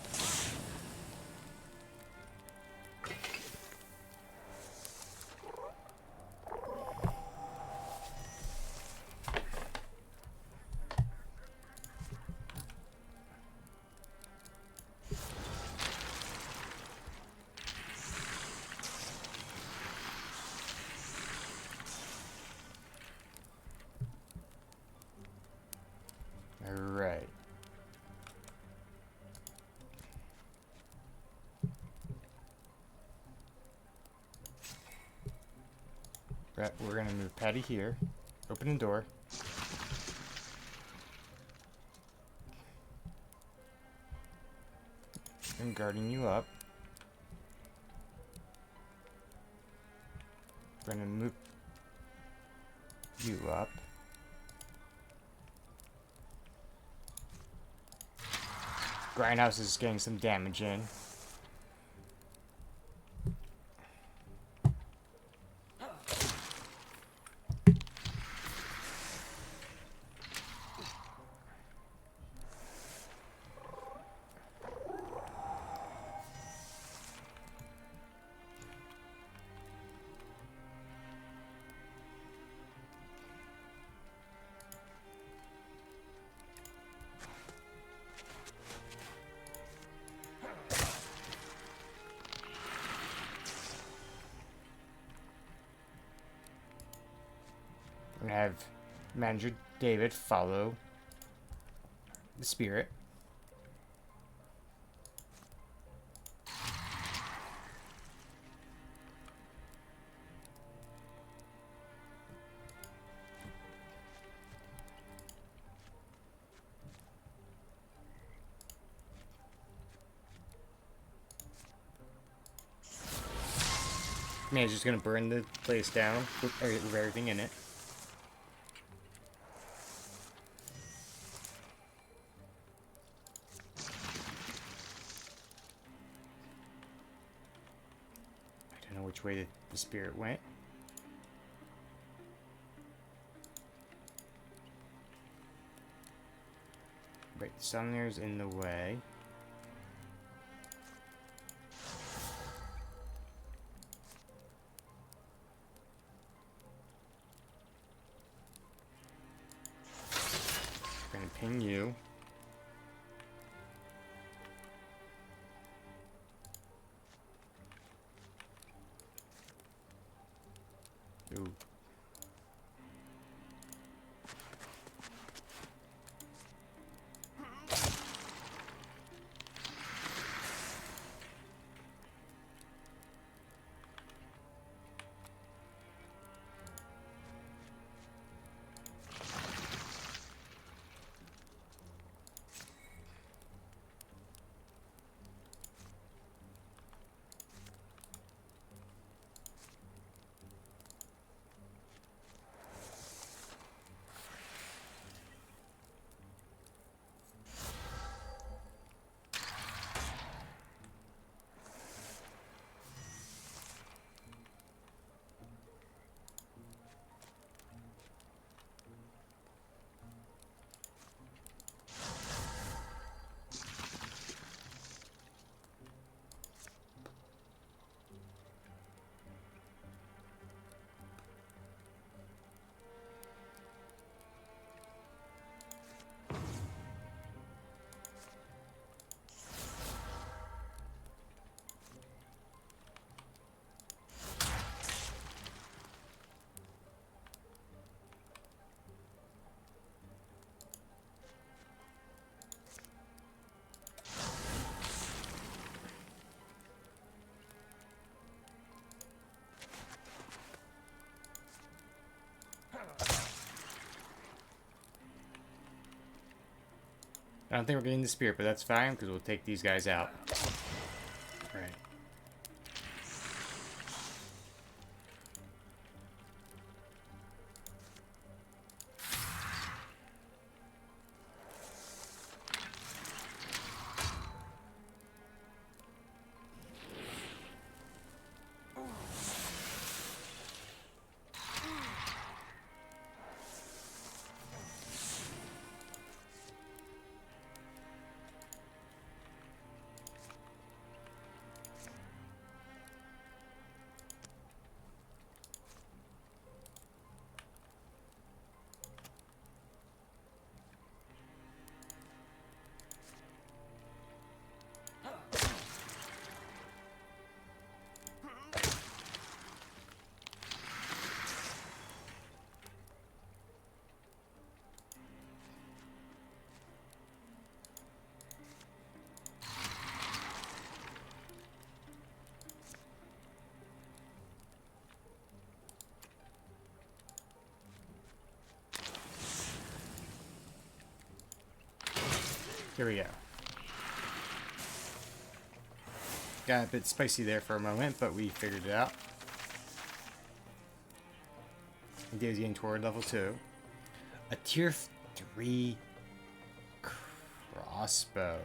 Alright. We're gonna move Patty here. Open the door. I'm guarding you up. We're gonna move you up. Grindhouse is getting some damage in. gonna have Manager David follow the spirit. Man, it's just gonna burn the place down with everything in it. I don't know which way the spirit went. Right, the summoner's in the way. Gonna ping you. Ooh. I don't think we're getting the spirit, but that's fine, because we'll take these guys out. Right. Here we go. Got a bit spicy there for a moment, but we figured it out. Dave's getting toward level 2. A tier 3 crossbow.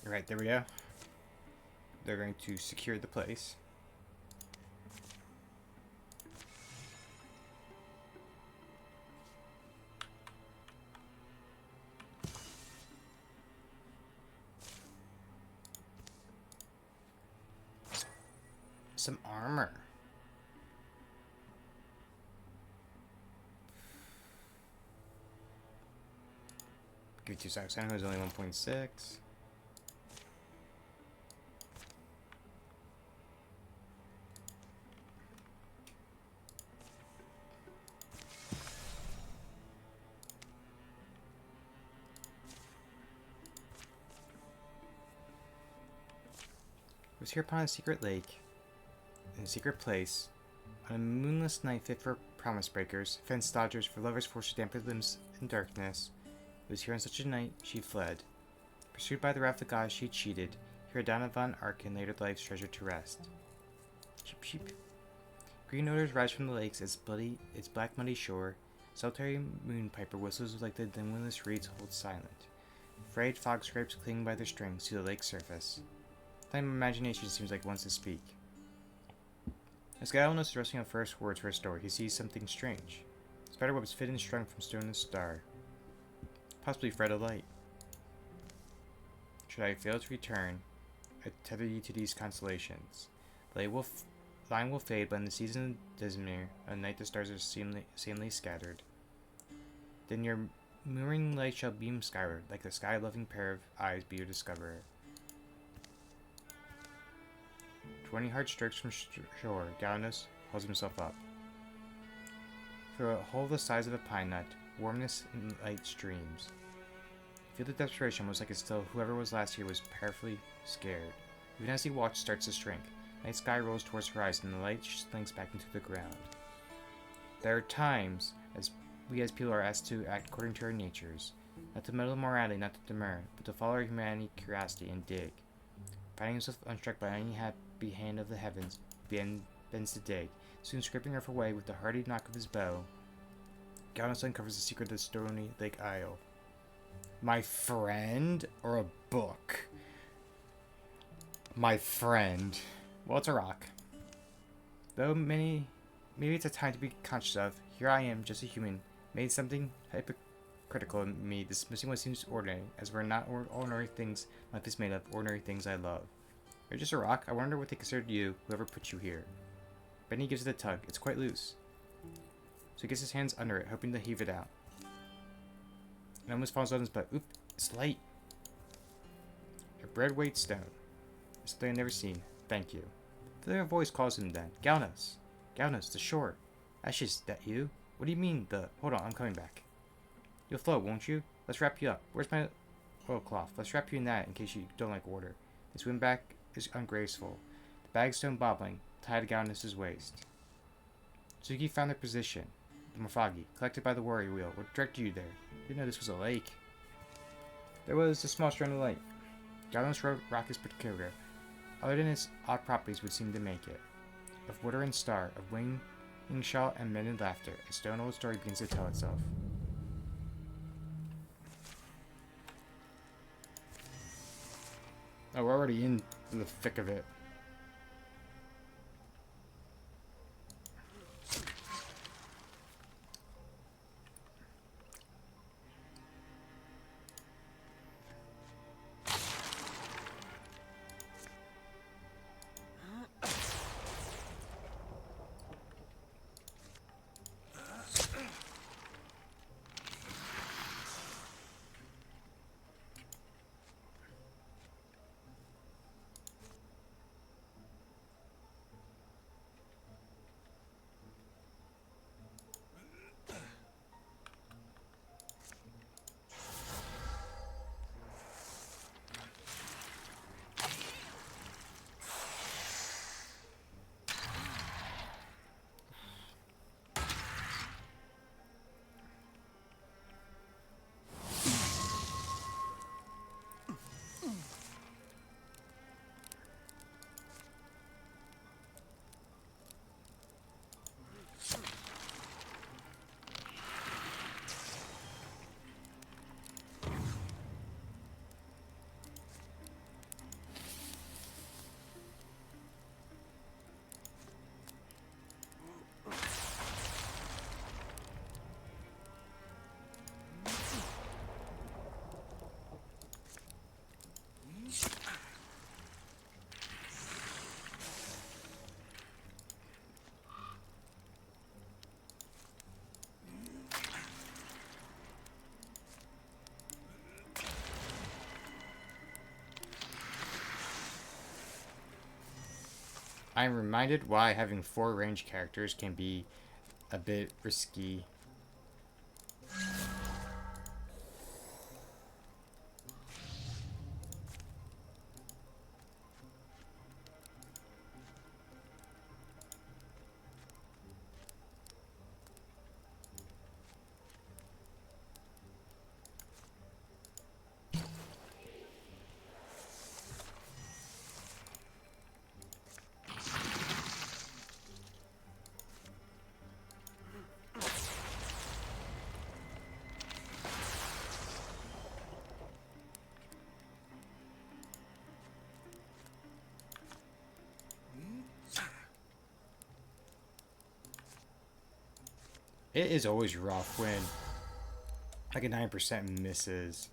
Alright, there we go. They're going to secure the place. Some armor. Give me 2 seconds. I know it's only 1.6. It was here upon a secret lake, in a secret place, on a moonless night fit for promise breakers, fence dodgers, for lovers forced to dampen limbs in darkness. It was here on such a night she fled. Pursued by the wrath of the gods, she cheated. Here Donovan Arkin laid her life's treasure to rest. Sheep, sheep. Green odors rise from the lakes, its black muddy shore. Solitary moon piper whistles like the windless reeds hold silent. Frayed fog scrapes cling by their strings to the lake's surface. Time imagination seems like wants to speak. As Gallinus is resting on first words for a story, he sees something strange. Spiderwebs fit and strung from stone to star. Possibly thread of light. Should I fail to return, I tether you to these constellations. Line will fade, but in the season of Dismere, at night the stars are sanely scattered. Then your mirroring light shall beam skyward, like the sky-loving pair of eyes be your discoverer. 20 hard strokes from shore, Gallinus pulls himself up. Through a hole the size of a pine nut, warmness and light streams. Feel the desperation, almost like it's still whoever was last here was powerfully scared. Even as he watched, starts to shrink. Night sky rolls towards horizon, and the light slinks back into the ground. There are times as we as people are asked to act according to our natures, not to meddle morality, not to demur, but to follow our humanity, curiosity, and dig. Finding himself unstruck by any happy hand of the heavens, bends to dig, soon scraping earth away with the hearty knock of his bow. Gallinus uncovers the secret of the stony lake isle. My friend, or a book? My friend. Well, it's a rock. Though maybe it's a time to be conscious of, here I am, just a human, made something hypocritical in me, dismissing what seems ordinary, as we're not ordinary things life is made of, ordinary things I love. You're just a rock. I wonder what they considered you, whoever put you here. Benny gives it a tug. It's quite loose. So he gets his hands under it, hoping to heave it out. It almost falls on his butt. Oop, it's light. A bread-weight stone. Something I've never seen. Thank you. A familiar voice calls him then. Gallinus. Gallinus, the shore. Ashes, that you? What do you mean, the... Hold on, I'm coming back. You'll float, won't you? Let's wrap you up. Where's my oilcloth? Let's wrap you in that in case you don't like water. His swim back is ungraceful. The bagstone bobbling, tied to Gallinus' waist. Suki found their position. The Morphagi, collected by the worry wheel, what directed you there? Didn't know this was a lake. There was a small strand of light. Gallinus wrote rock is particular. Other than its odd properties would seem to make it. Of water and star, of winged shot and mended laughter, a stone-old story begins to tell itself. Oh, we're already in the thick of it. I'm reminded why having 4 ranged characters can be a bit risky. It is always rough when like a 9% misses.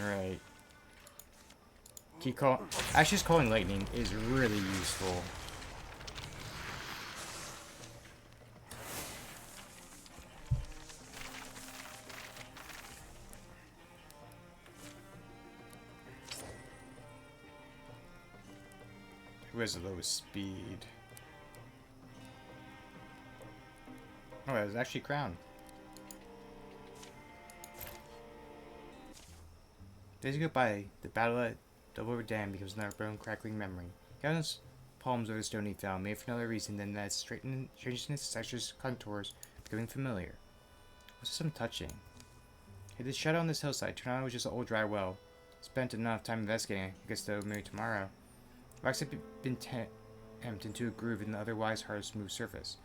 Alright. Keep call. Actually, just calling lightning is really useful. Who has the lowest speed? Oh, it was actually Crown. Days go by, the battle at Double Dam becomes another bone crackling memory. Countless palms over the stone he found, made for no other reason than that strangeness, textures, contours becoming familiar. Was there some touching? Hey, this shadow on this hillside turned out it was just an old dry well. Spent enough time investigating. I guess though maybe tomorrow. Rocks had been temped into a groove in the otherwise hard, smooth surface.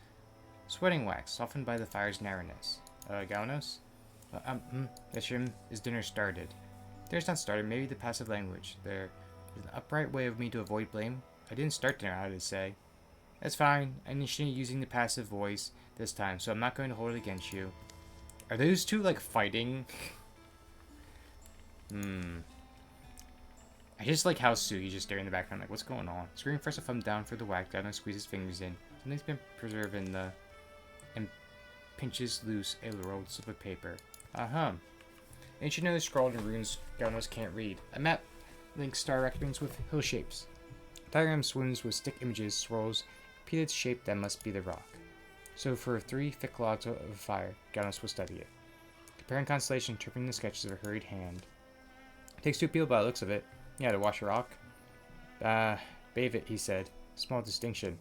Sweating wax, softened by the fire's narrowness. Galanos? Is dinner started? Dinner's not started, maybe the passive language. There's an upright way of me to avoid blame. I didn't start dinner, how did it say? That's fine. I initiated using the passive voice this time, so I'm not going to hold it against you. Are those two, like, fighting? I just like how Sugi's just staring in the background, like, what's going on? Screaming first a thumb down for the whack, Dino squeezes his fingers in. Something's been preserved in the... and pinches loose a rolled slip of paper. Ancient notes scrawled in runes Galnos can't read. A map links star rectangles with hill shapes. Diagram swims with stick images, swirls, repeated shape that must be the rock. So for 3 thick logs of fire, Galnos will study it. Comparing constellation, interpreting the sketches of a hurried hand. Takes 2 people by the looks of it. Yeah, to wash a rock. Bathe it, he said. Small distinction.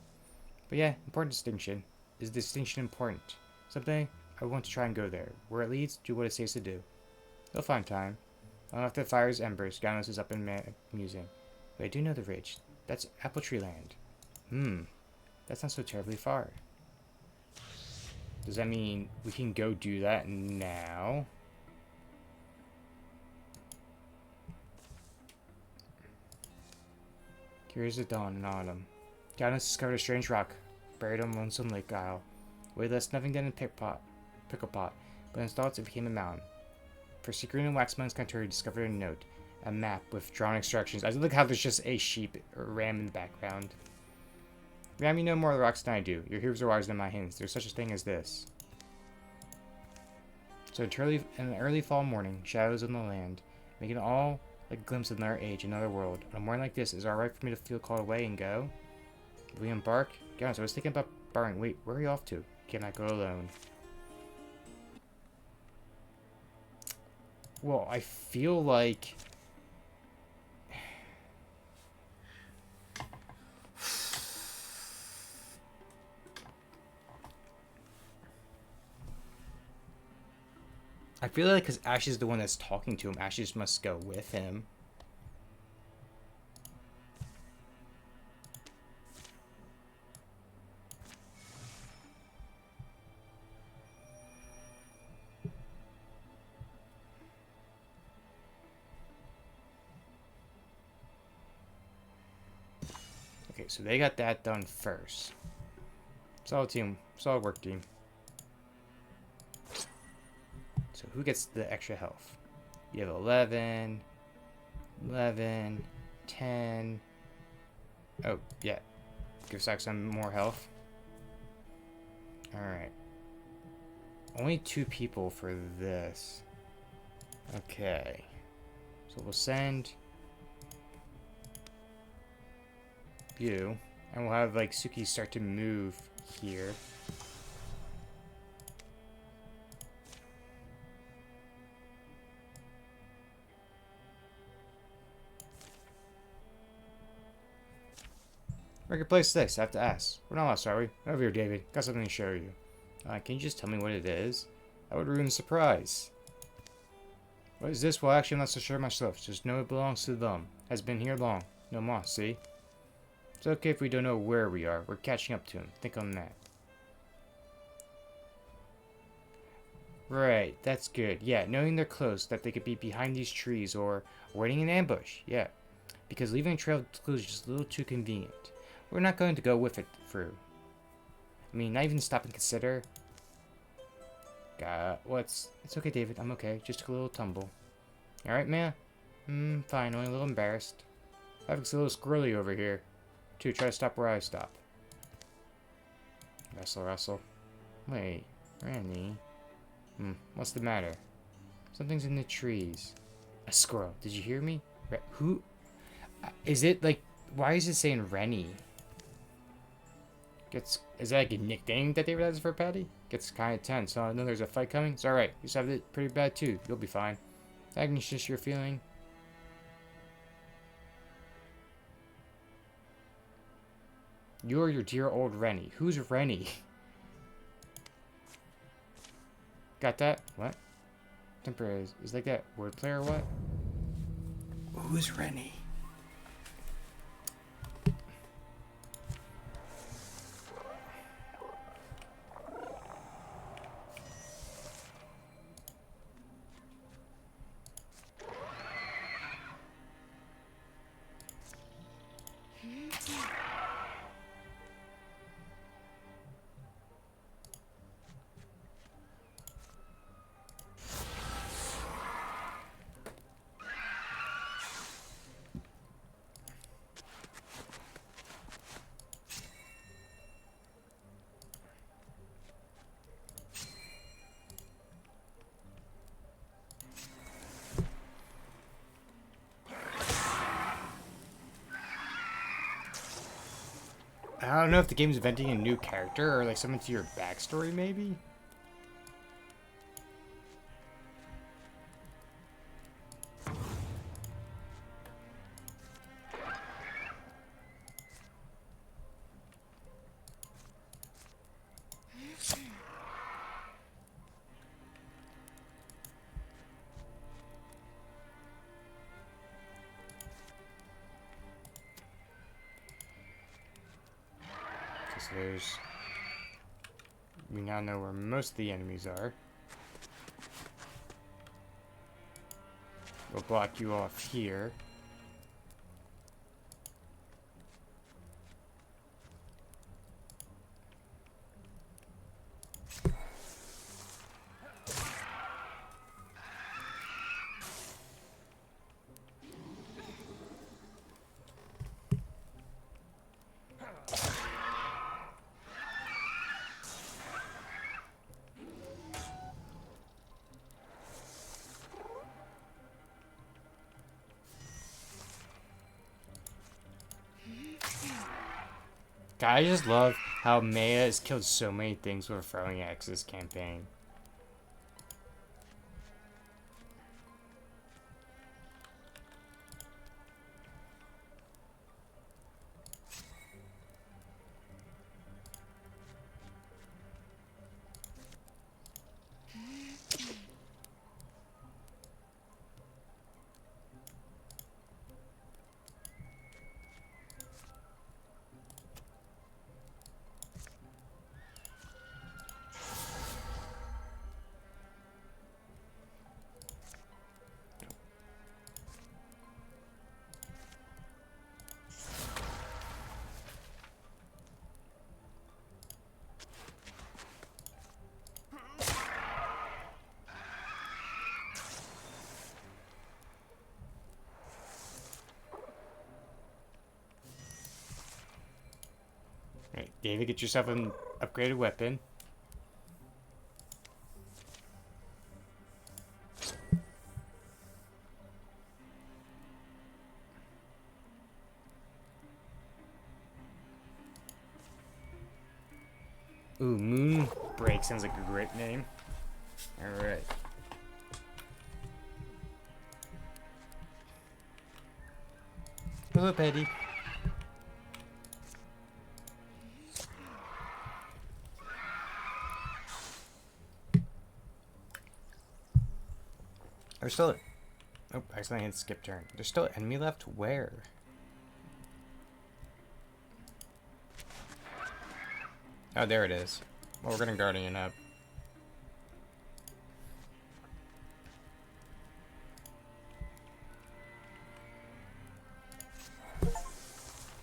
But yeah, important distinction. Is distinction important? Someday, I want to try and go there. Where it leads, do what it says to do. They'll find time. Long after the fire's embers, Galnos is up and musing. But I do know the ridge. That's Apple Tree Land. That's not so terribly far. Does that mean we can go do that now? Here's the dawn in autumn. Galnos discovered a strange rock, buried on Lonesome Lake Isle. Way less nothing than a pickle pot, but in his thoughts it became a mountain. For secret and Waxman's country, he discovered a note, a map with drawn instructions. I look how there's just a sheep or ram in the background. Ram, you know more of the rocks than I do. Your heroes are wiser than my hints. There's such a thing as this. So in an early fall morning, shadows on the land, making it all like a glimpse of another age, another world. On a morning like this, is it alright for me to feel called away and go? Will we embark? Guys, I was thinking about borrowing. Wait, where are you off to? Can I go alone? Well, I feel like... I feel like because Ash is the one that's talking to him, Ash just must go with him. Okay, so they got that done first. Solid team. Solid work, team. So who gets the extra health? You have 11, 11, 10. Oh, yeah. Give Zach some more health. Alright. Only 2 people for this. Okay. So we'll send you. And we'll have, like, Suki start to move here. Marketplace 6, I have to ask. We're not lost, are we? Over here, David. Got something to show you. Can you just tell me what it is? That would ruin the surprise. What is this? Well, actually, I'm not so sure myself. Just know it belongs to them. Has been here long. No moss, see? It's okay if we don't know where we are. We're catching up to him. Think on that. Right, that's good. Yeah, knowing they're close, that they could be behind these trees or waiting in ambush. Yeah, because leaving a trail of clues is just a little too convenient. We're not going to go with it through. I mean, not even stop and consider. It's okay, David. I'm okay. Just took a little tumble. Alright, man? Fine. Only a little embarrassed. Traffic's a little squirrely over here. Try to stop where I stop. Wrestle. Wait, Randy? What's the matter? Something's in the trees. A squirrel. Did you hear me? Who? Is it like... Why is it saying Rennie? Is that like a nickname that David has for Patty? Gets kind of tense. So I know there's a fight coming. It's alright. You just have it pretty bad too. You'll be fine. Agony's just your feeling. You're your dear old Rennie. Who's Rennie? Got that? What? Temporary is like that wordplay or what? Who's Rennie? I don't know if the game's inventing a new character or like something to your backstory, maybe? We now know where most of the enemies are. We'll block you off here. God, I just love how Maya has killed so many things with a throwing axe this campaign. Alright, David, get yourself an upgraded weapon. Ooh, Moonbreak sounds like a great name. Alright. Hello, Petty. There's still oh, I accidentally hit skip turn. There's still an enemy left? Where? Oh, there it is. Well, we're gonna Guardian up. Oh,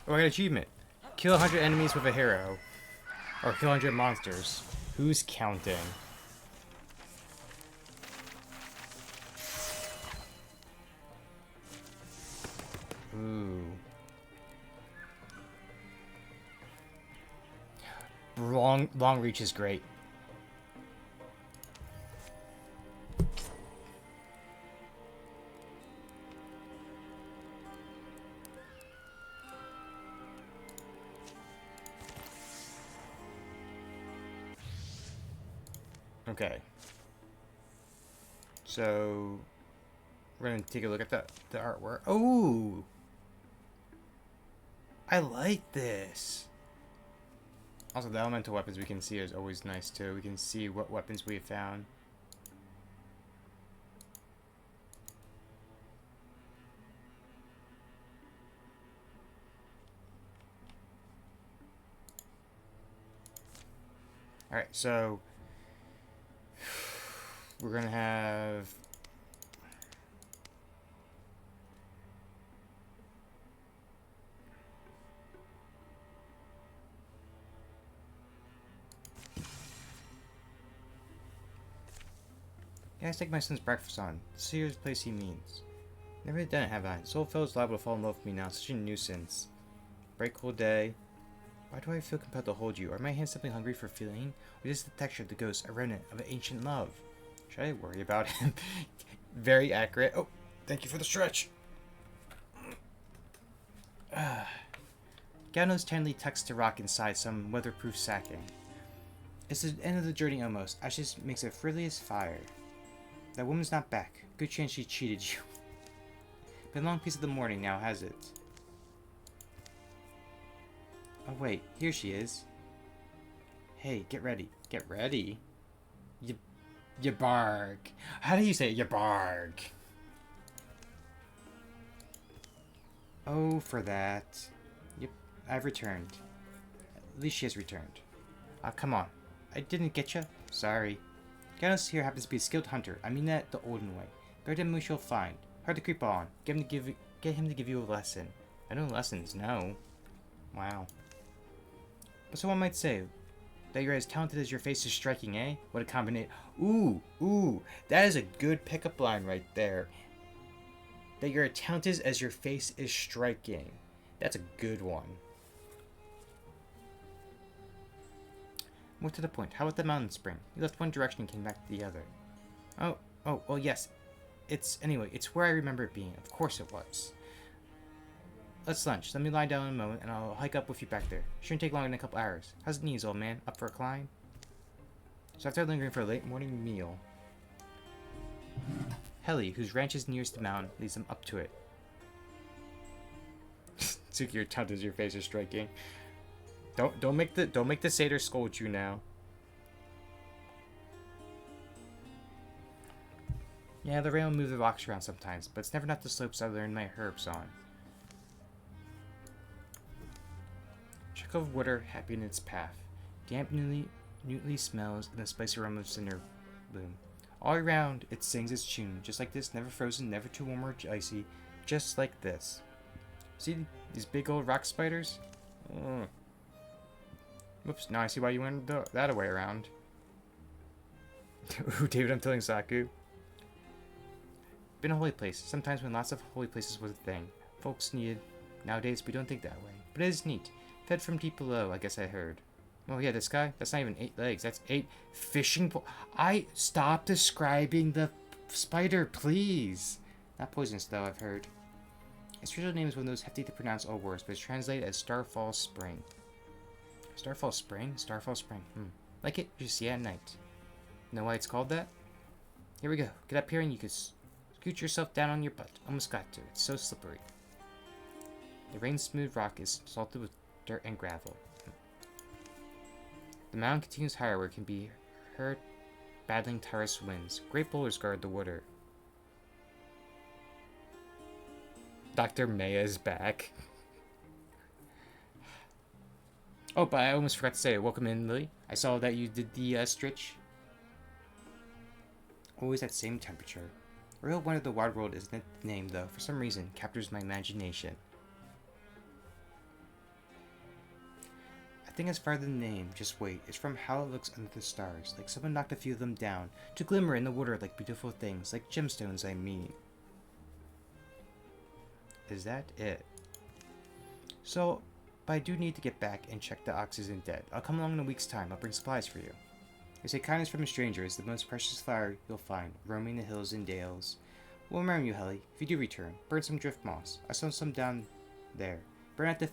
I got an achievement. Kill 100 enemies with a hero. Or kill 100 monsters. Who's counting? Ooh. Long reach is great. Okay. So we're gonna take a look at the artwork. Oh, I like this. Also, the elemental weapons we can see is always nice too. We can see what weapons we have found. Alright, so we're gonna have yeah, I take my son's breakfast on. See his place he means. Never done it, have I? This old fellow's liable to fall in love with me now. Such a nuisance. Bright cool day. Why do I feel compelled to hold you? Are my hands simply hungry for feeling? Or is this the texture of the ghost, a remnant of an ancient love? Should I worry about him? Very accurate. Oh, thank you for the stretch. Gauno's tenderly tucks to rock inside some weatherproof sacking. It's the end of the journey almost. Ashes makes a frivolous fire. That woman's not back. Good chance she cheated you. Been a long piece of the morning now, has it? Oh wait, here she is. Hey, get ready. Get ready? You bark. How do you say it? You bark. Oh, for that. Yep, I've returned. At least she has returned. Ah, come on. I didn't get you. Sorry. Gaunos here happens to be a skilled hunter. I mean that the olden way. Guard him we shall find. Hard to creep on. Get him to give you a lesson. I know lessons, no. Wow. But someone might say that you're as talented as your face is striking, eh? What a combination. Ooh. That is a good pickup line right there. That you're as talented as your face is striking. That's a good one. More to the point, how about the mountain spring? You left one direction and came back to the other. Oh, well, yes. It's where I remember it being. Of course it was. Let's lunch. Let me lie down in a moment, and I'll hike up with you back there. Shouldn't take longer than a couple hours. How's the knees, old man? Up for a climb? So after lingering for a late morning meal, Helly, whose ranch is nearest the mountain, leads them up to it. Tsuki, your tongue as your face is striking. Don't make the satyr scold you now. Yeah, the rain will move the rocks around sometimes, but it's never not the slopes I learned my herbs on. Trickle of water happy in its path. Damp newly smells and the spicy aroma of cinder bloom. All around it sings its tune, just like this, never frozen, never too warm or icy, just like this. See these big old rock spiders? Oh. Whoops, now I see why you went that way around. Ooh, David, I'm telling Saku. Been a holy place, sometimes when lots of holy places was a thing. Folks needed. Nowadays, we don't think that way. But it is neat. Fed from deep below, I guess I heard. Oh yeah, this guy? That's not even 8 legs. That's 8 fishing stop describing the spider, please. Not poisonous, though, I've heard. Its original name is one of those hefty to pronounce all words, but it's translated as Starfall Spring. Starfall Spring? Starfall Spring. Like it, just see at night. Know why it's called that? Here we go. Get up here and you can scoot yourself down on your butt. Almost got to. It's so slippery. The rain-smooth rock is salted with dirt and gravel. The mountain continues higher where it can be heard battling tireless winds. Great boulders guard the water. Dr. Maya is back. Oh, but I almost forgot to say, welcome in, Lily. I saw that you did the stretch. Always at same temperature. A real wonder of the wide world is the name, though, for some reason, captures my imagination. I think it's farther than the name, just wait. It's from how it looks under the stars, like someone knocked a few of them down, to glimmer in the water like beautiful things, like gemstones, I mean. Is that it? So, but I do need to get back and check the ox isn't dead. I'll come along in a week's time. I'll bring supplies for you. They say kindness from a stranger is the most precious flower you'll find, roaming the hills and dales. We'll remember you, Helly. If you do return, burn some drift moss. I saw some down there. Burn at the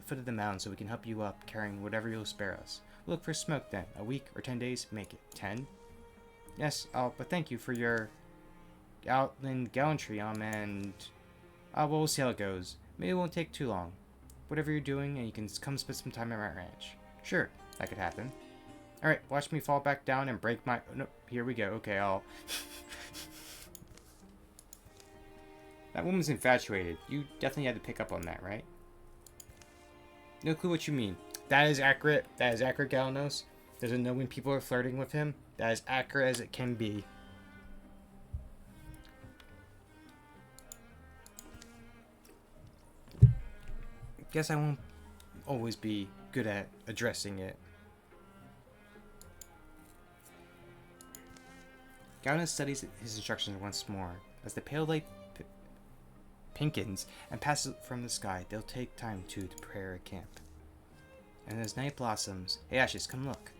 foot of the mountain so we can help you up, carrying whatever you'll spare us. We'll look for smoke then. A week or 10 days, make it. 10? Yes, but thank you for your outland gallantry, and... well, we'll see how it goes. Maybe it won't take too long. Whatever you're doing, and you can come spend some time at my ranch. Sure, that could happen. Alright, watch me fall back down and break my... Oh, no, here we go. Okay, I'll... That woman's infatuated. You definitely had to pick up on that, right? No clue what you mean. That is accurate. That is accurate, Galanos. Doesn't know when people are flirting with him. That is accurate as it can be. Guess I won't always be good at addressing it. Galanos studies his instructions once more. As the pale light pinkens and passes from the sky, they'll take time to prepare a camp. And as night blossoms, hey Ashes, come look.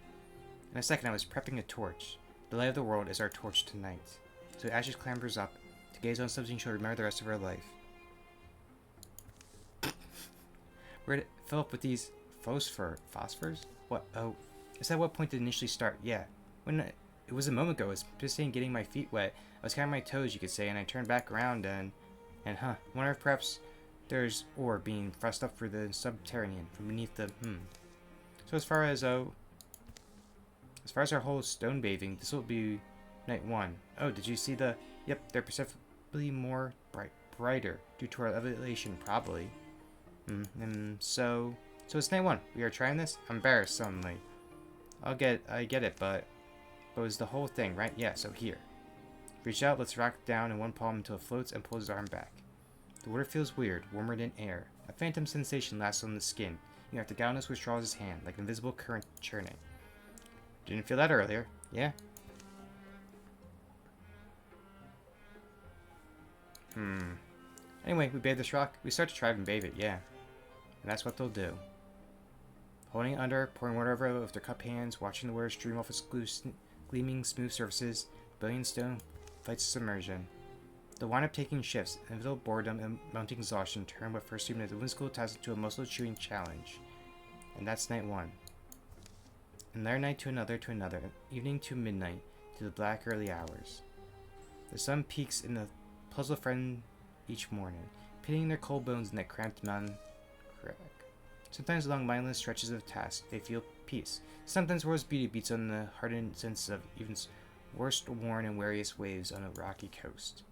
In a second I was prepping a torch. The light of the world is our torch tonight. So Ashes clambers up to gaze on something she'll remember the rest of her life. Where'd it fill up with these phosphors? What? Oh, is that what point did it initially start? Yeah. It was a moment ago. I was just saying getting my feet wet. I was counting my toes, you could say, and I turned back around and wonder if perhaps there's ore being thrust up for the subterranean from beneath the, So as far as our whole stone bathing, this will be night 1. Oh, did you see the, yep, they're perceptibly more brighter due to our elevation, probably. So it's night 1. We are trying this? I'm embarrassed suddenly. I get it, but it was the whole thing, right? Yeah, so here. Reach out, let's rock down in one palm until it floats and pulls his arm back. The water feels weird, warmer than air. A phantom sensation lasts on the skin. You have to Galanos withdraws his hand, like an invisible current churning. Didn't feel that earlier. Yeah? Anyway, we bathe this rock. We start to try and bathe it, yeah. And that's what they'll do. Holding it under, pouring water over it with their cup hands, watching the water stream off its gleaming smooth surfaces, billion stone fights submersion. They'll wind up taking shifts, inevitable boredom and mounting exhaustion turn what first seemed as a whimsical task into a muscle-chewing challenge. And that's night 1. And their night to another, evening to midnight, to the black early hours. The sun peaks in the puzzle friend each morning, pitting their cold bones in that cramped mountain crack. Sometimes along mindless stretches of task, they feel peace. Sometimes world's beauty beats on the hardened sense of even worst worn and weariest waves on a rocky coast.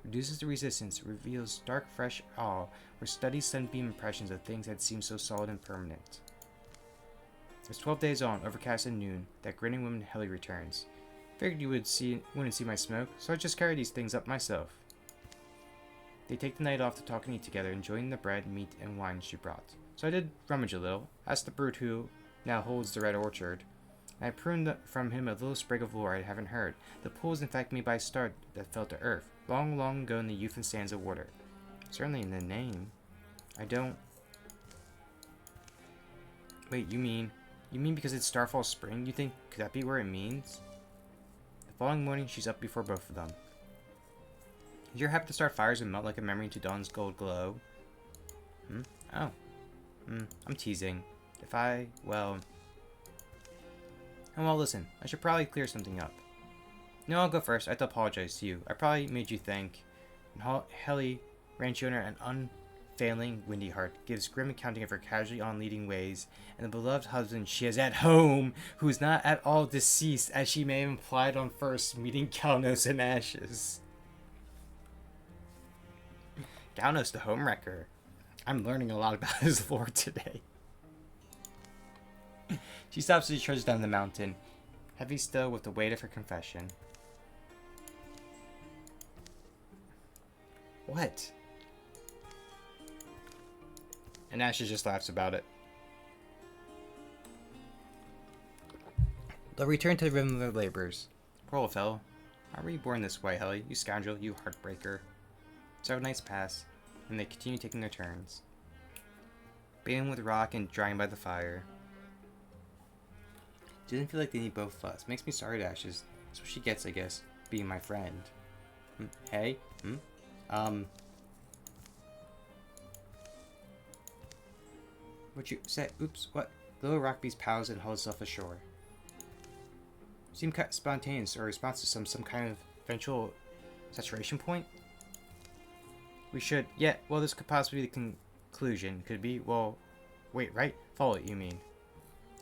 Reduces the resistance, reveals dark, fresh awe, where steady sunbeam impressions of things that seem so solid and permanent. It's 12 days on, overcast at noon, that grinning woman Helly returns. Figured you wouldn't see my smoke, so I just carry these things up myself. They take the night off to talk and eat together, enjoying the bread, meat, and wine she brought. So I did rummage a little, asked the brute who now holds the red orchard, and I pruned from him a little sprig of lore I haven't heard. The pool is in fact made by a star that fell to earth, long, long ago in the youth and sands of water. Certainly in the name. I don't... Wait, you mean because it's Starfall Spring? You think could that be where it means? The following morning, she's up before both of them. Did you ever happen to start fires and melt like a memory into dawn's gold glow? Oh. I'm teasing. Well, listen, I should probably clear something up. No, I'll go first. I have to apologize to you. I probably made you think. And Helly, ranch owner, an unfailing windy heart, gives grim accounting of her casually on leading ways, and the beloved husband she has at home, who is not at all deceased, as she may have implied on first meeting Galnos in ashes. Galnos the homewrecker. I'm learning a lot about his lore today. She stops as she trudges down the mountain, heavy still with the weight of her confession. What? And Ashes just laughs about it. They'll return to the rhythm of their labors. Poor old fellow. Why were you born this way, Helly? You scoundrel, you heartbreaker. Several nights pass, and they continue taking their turns. Bathing with rock and drying by the fire. Didn't feel like they need both of us. Makes me sorry to Ashes. That's what she gets, I guess, being my friend. Hey? What you say? Oops, what? The little rock beast pows and hauls itself ashore. Seemed spontaneous or response to some kind of eventual saturation point? We should, yeah, well, this could possibly be the conclusion. Could be, well, wait, right? Follow it, you mean.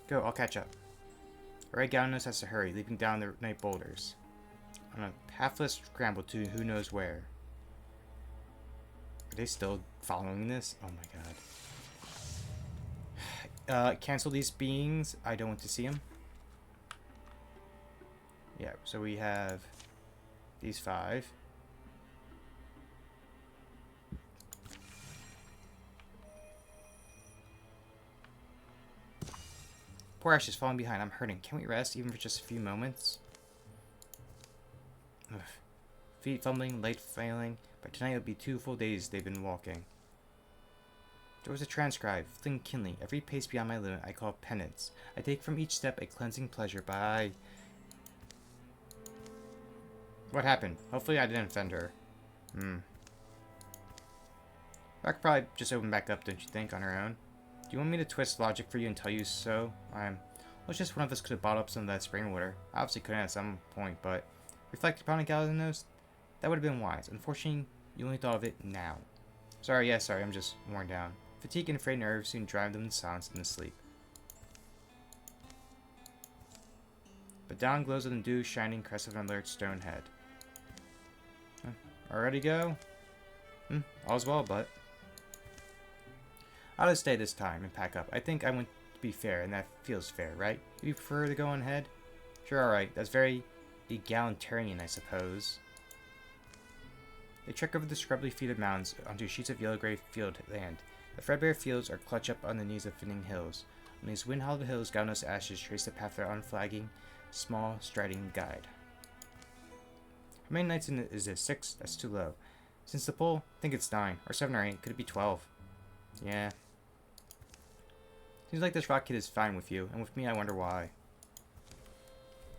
Go, I'll catch up. Alright, Galnos has to hurry, leaping down the night boulders. On a pathless scramble to who knows where. Are they still following this? Oh my god. Cancel these beings. I don't want to see them. Yeah, so we have these 5. Poor Ash is falling behind. I'm hurting. Can we rest, even for just a few moments? Ugh. Feet fumbling, leg failing. By tonight it'll be 2 full days they've been walking. There was a transcribe, fling kindling. Every pace beyond my limit I call penance. I take from each step a cleansing pleasure by... What happened? Hopefully I didn't offend her. I could probably just open back up, don't you think, on her own? Do you want me to twist logic for you and tell you so? Well, it's just one of us could have bottled up some of that spring water. I obviously couldn't at some point, but... Reflect upon it, Galnos? That would have been wise. Unfortunately, you only thought of it now. Sorry, I'm just worn down. Fatigue and frayed nerves soon drive them to silence and to sleep. But down glows on the dew shining crest of an alert stone head. Already go? All's well, but... I'll just stay this time and pack up. I think I want to be fair, and that feels fair, right? Do you prefer to go on ahead? Sure, alright. That's very egalitarian, I suppose. They trek over the scrubbly feet of mountains onto sheets of yellow-gray field land. The threadbare fields are clutched up on the knees of thinning hills. On these wind-hollowed hills, Galnos Ashes trace the path of their unflagging, small, striding guide. How many nights is this? 6? That's too low. Since the pole, I think it's 9, or 7 or 8. Could it be 12? Yeah. Seems like this rock kid is fine with you, and with me I wonder why.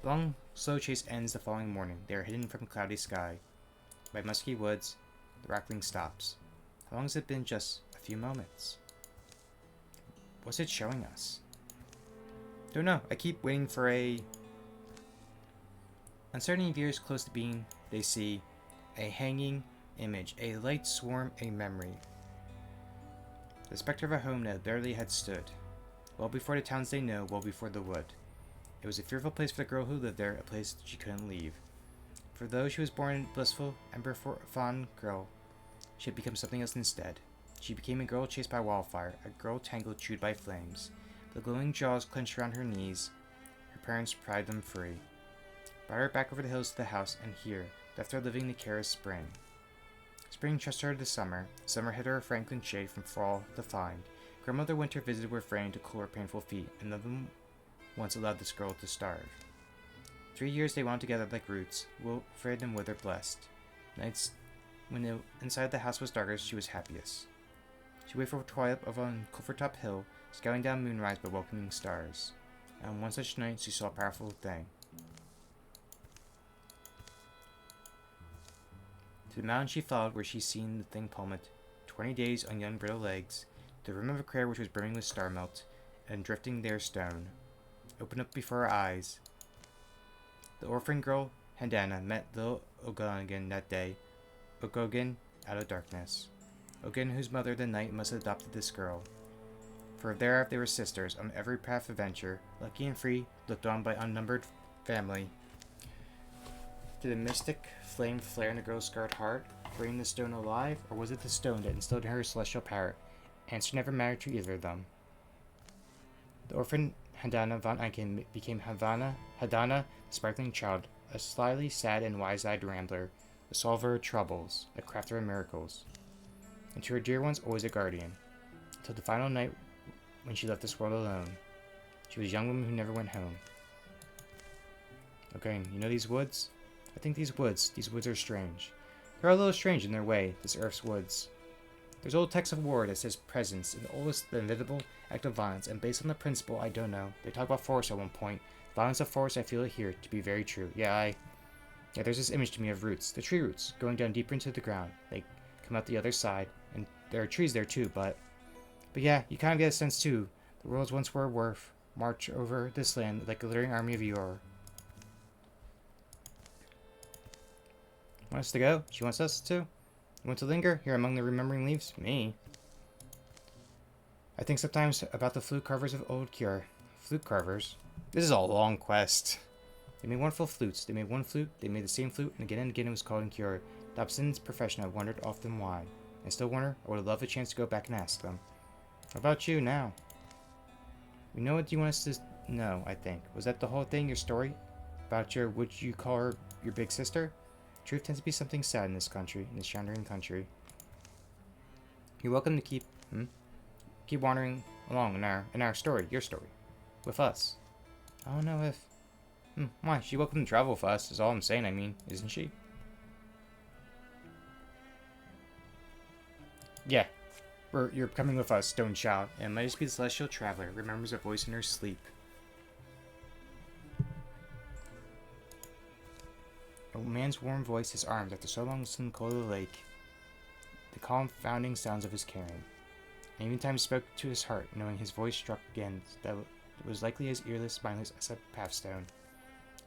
The long, slow chase ends the following morning. They are hidden from cloudy sky. By musky woods, the rattling stops. How long has it been? Just a few moments. What's it showing us? Don't know. I keep waiting for a... Uncertainty veers close to being, they see, a hanging image, a light swarm, a memory. The specter of a home that barely had stood. Well before the towns they know, well before the wood. It was a fearful place for the girl who lived there, a place she couldn't leave. For though she was born a blissful, ember-fond girl, she had become something else instead. She became a girl chased by wildfire, a girl tangled, chewed by flames. The glowing jaws clenched around her knees. Her parents pried them free. Brought her back over the hills to the house, and here, left her living the care of spring. Spring trusted her to summer. Summer hid her a Franklin shade from fall to find. Grandmother Winter visited with rain to cool her painful feet, and none of them once allowed this girl to starve. 3 years they wound together like roots, Wilfred and Wither blessed. Nights when inside the house was darkest, she was happiest. She waited for twilight on Cliffortop Hill, scouting down moonrise by welcoming stars. And on one such night, she saw a powerful thing. To the mountain she followed, where she seen the thing plummet 20 days on young brittle legs, to the rim of a crater which was brimming with star melt, and drifting there stone, opened up before her eyes. The orphan girl, Handana, met little Ogogan that day, Ogogan out of darkness. Ogogan, whose mother the night must have adopted this girl. For thereafter they were sisters, on every path of adventure, lucky and free, looked on by unnumbered family. Did the mystic flame flare in the girl's scarred heart, bringing the stone alive, or was it the stone that instilled in her celestial power? Answer never mattered to either of them. The orphan Handana von Enken became Hadana, the sparkling child, a slyly sad and wise-eyed rambler, a solver of troubles, a crafter of miracles, and to her dear ones always a guardian, until the final night when she left this world alone. She was a young woman who never went home. Okay, you know these woods? I think these woods are strange. They're a little strange in their way, this Earth's woods. There's old text of war that says presence, and the oldest, the inevitable act of violence, and based on the principle, I don't know. They talk about force at one point. Violence of force, I feel it here to be very true. Yeah, there's this image to me of roots, the tree roots, going down deeper into the ground. They come out the other side, and there are trees there too, but yeah, you kind of get a sense too. The worlds once were worth march over this land like a glittering army of yore. Want us to go? She wants us to? You want to linger here among the remembering leaves? Me? I think sometimes about the flute carvers of old Cure. Flute carvers? This is a long quest. They made wonderful flutes. They made one flute, they made the same flute, and again it was called in Cure. Dobson's profession, I've wondered often why. I still wonder. I would have loved a chance to go back and ask them. How about you now? We know what you want us to know, I think. Was that the whole thing, your story? About your, would you call her your big sister? Truth tends to be something sad in this country, in this Chandrian country. You're welcome to keep wandering along in our story, your story, with us. I don't know if, why? She's welcome to travel with us, is all I'm saying, I mean, isn't she? Yeah, you're coming with us, Stone Child, and it might just be the celestial traveler, remembers a voice in her sleep. A man's warm voice, his arms, after so long listening to the cold of the lake, the calm founding sounds of his caring. And even time spoke to his heart, knowing his voice struck again, that it was likely as earless, mindless as a pathstone.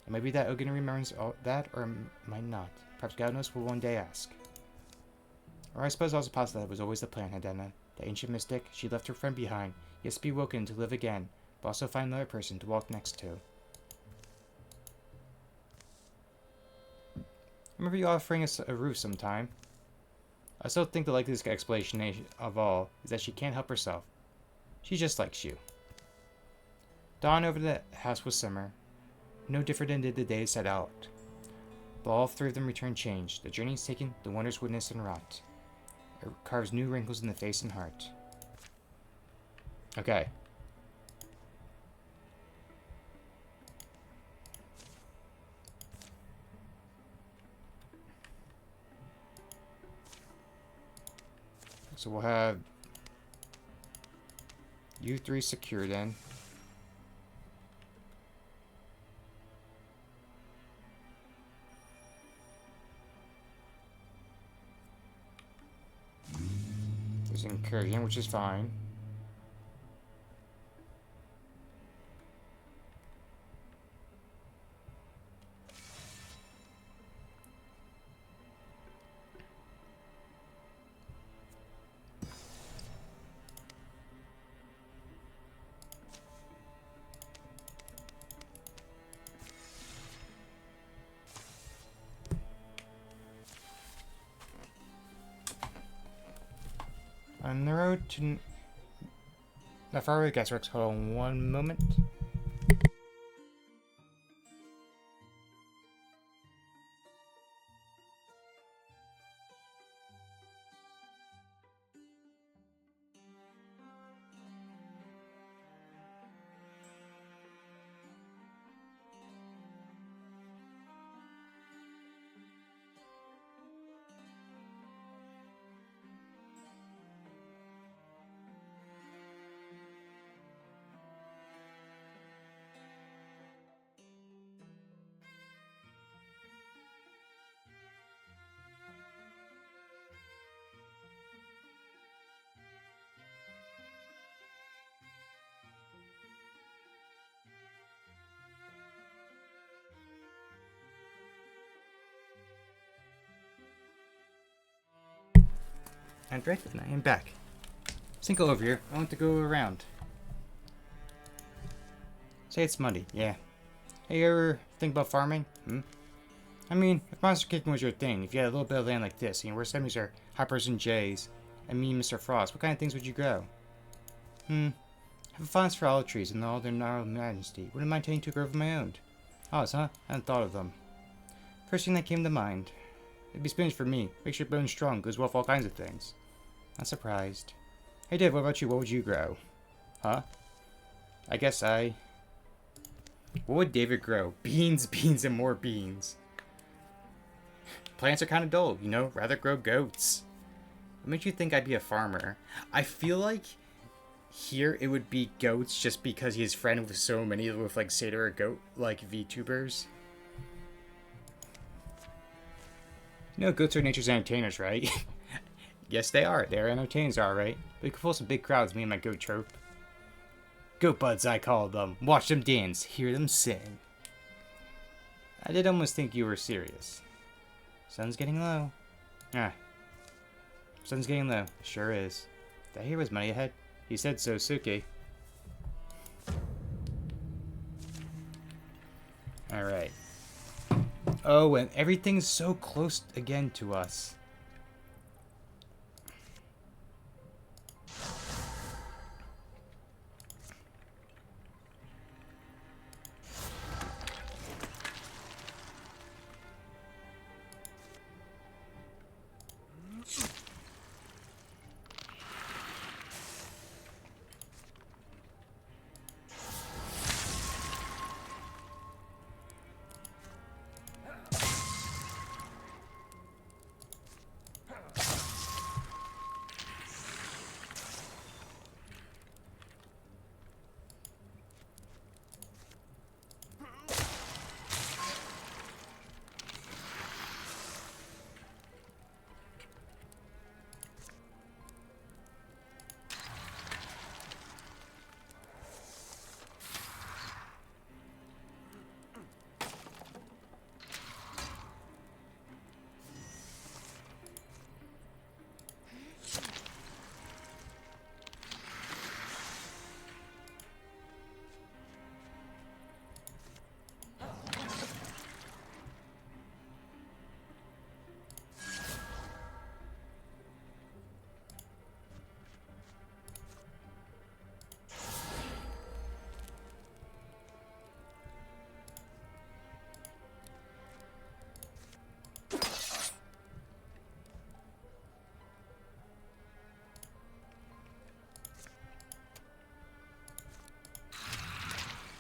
And maybe that Ogun remembers all that, or might not. Perhaps God knows will one day ask. Or I suppose also possible that was always the plan, Hadena. The ancient mystic, she left her friend behind, yet to be woken to live again, but also find another person to walk next to. Remember you offering us a roof sometime. I still think the likeliest explanation of all is that she can't help herself. She just likes you. Dawn over the house was summer. No different than did the day set out. But all three of them returned changed. The journey's taken, the wonders witnessed and wrought. It carves new wrinkles in the face and heart. Okay. So we'll have you three secure then. There's incursion, which is fine. On the road to the faraway gasworks, hold on one moment. And right, and I am back. Cinco over here. I want to go around. Say it's Monday, yeah. Hey, you ever think about farming? I mean, if monster kicking was your thing, if you had a little bit of land like this, and your worst enemies are hoppers and jays, and me, Mr. Frost, what kind of things would you grow? I have a fondness for olive trees in all their gnarled majesty. Wouldn't mind tending to a grove of my own. Olives, huh? I hadn't thought of them. First thing that came to mind. It'd be spinach for me. Makes your bones strong, goes well with all kinds of things. Not surprised. Hey Dave, what about you? What would you grow? Huh? I guess what would David grow? Beans, beans, and more beans. Plants are kind of dull, you know? Rather grow goats. What makes you think I'd be a farmer? I feel like here it would be goats just because he's friend with so many with like satyr or goat like VTubers. You know, goats are nature's entertainers, right? Yes, they are. They're entertainers, alright. But you can pull some big crowds, me and my goat trope. Goat buds, I call them. Watch them dance, hear them sing. I did almost think you were serious. Sun's getting low. Sun's getting low. Sure is. Did I hear was money ahead? He said so, Suki. Alright. Oh, and everything's so close again to us.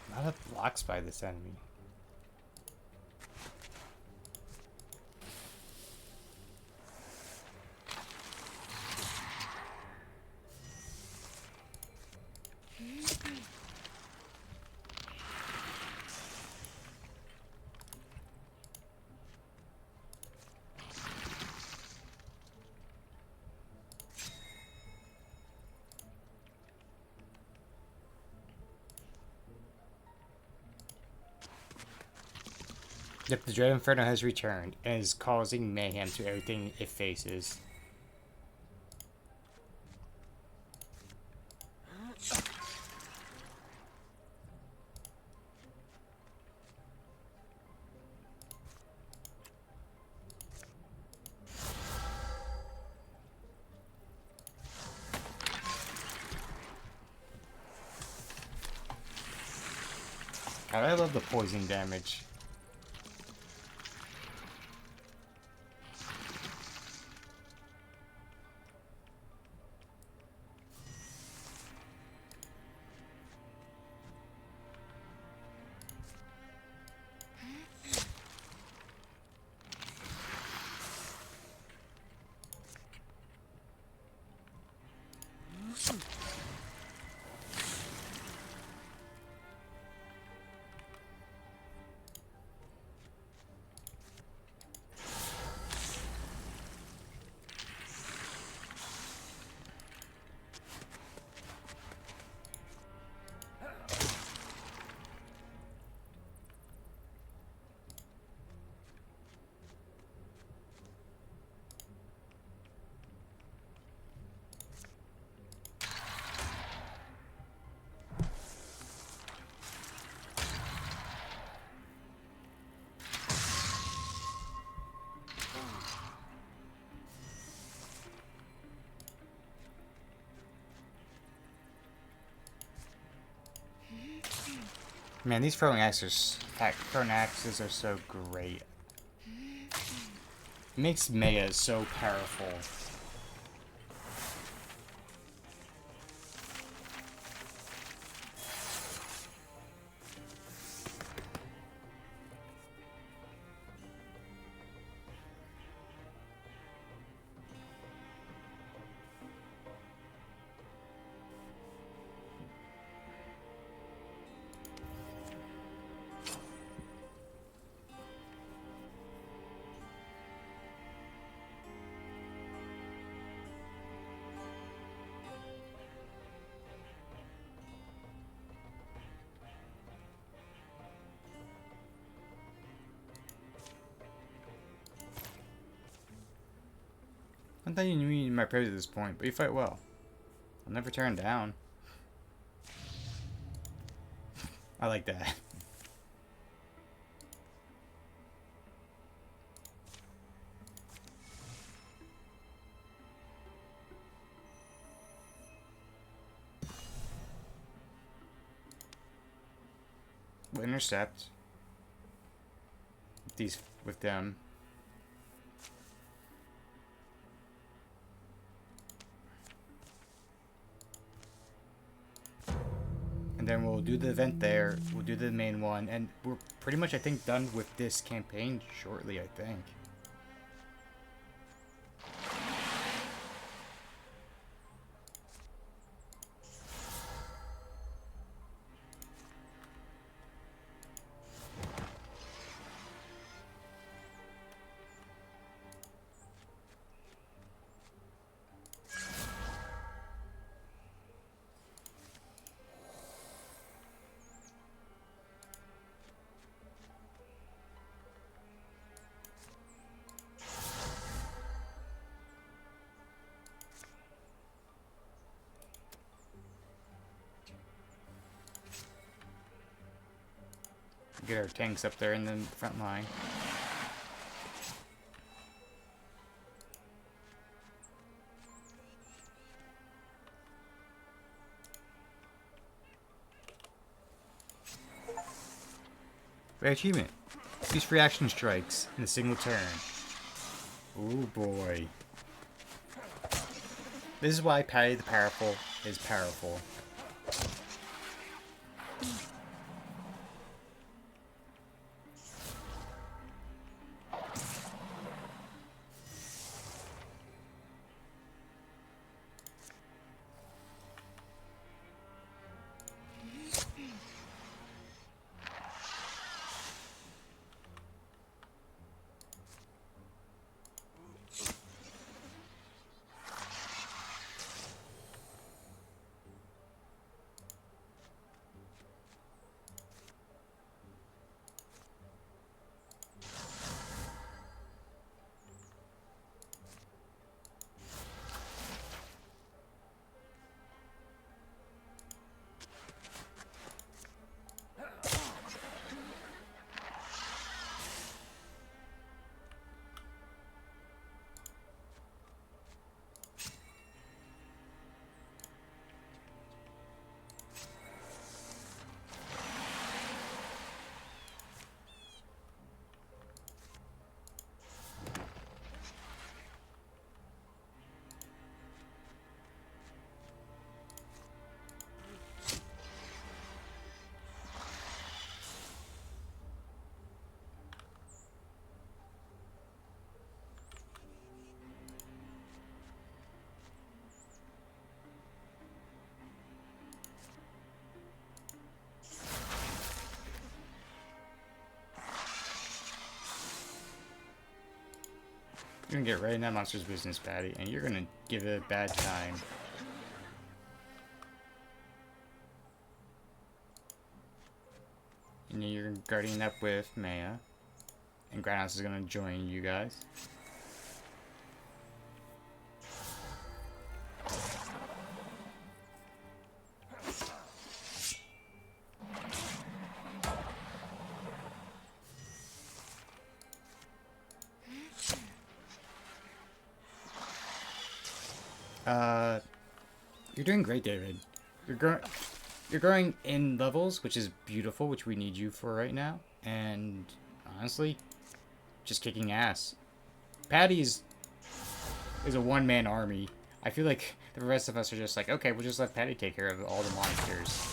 A lot of blocks by this enemy. Yep, the Dread Inferno has returned and is causing mayhem to everything it faces. God, I love the poison damage. Man, these throwing axes are so great. It makes Maya so powerful. I thought you knew me in my praise at this point, but you fight well. I'll never turn down. I like that. We'll intercept with them. And then we'll do the event there, we'll do the main one, and we're pretty much, I think, done with this campaign shortly, I think. Get our tanks up there in the front line. Great achievement. Use free action strikes in a single turn. Oh boy. This is why Patty the Powerful is powerful. You're gonna get right in that monster's business, Patty, and you're gonna give it a bad time. And then you're guarding up with Maya. And Grindhouse is gonna join you guys. You're doing great, David. You're You're growing in levels, which is beautiful, which we need you for right now. And honestly, just kicking ass. Patty is a one-man army. I feel like the rest of us are just like, okay, we'll just let Patty take care of all the monsters.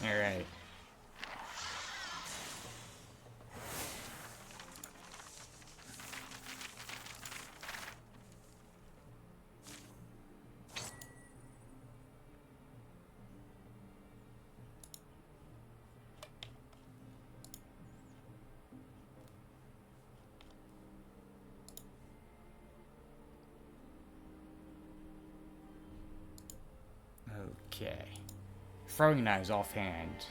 Alright. Okay. Throwing knives offhand.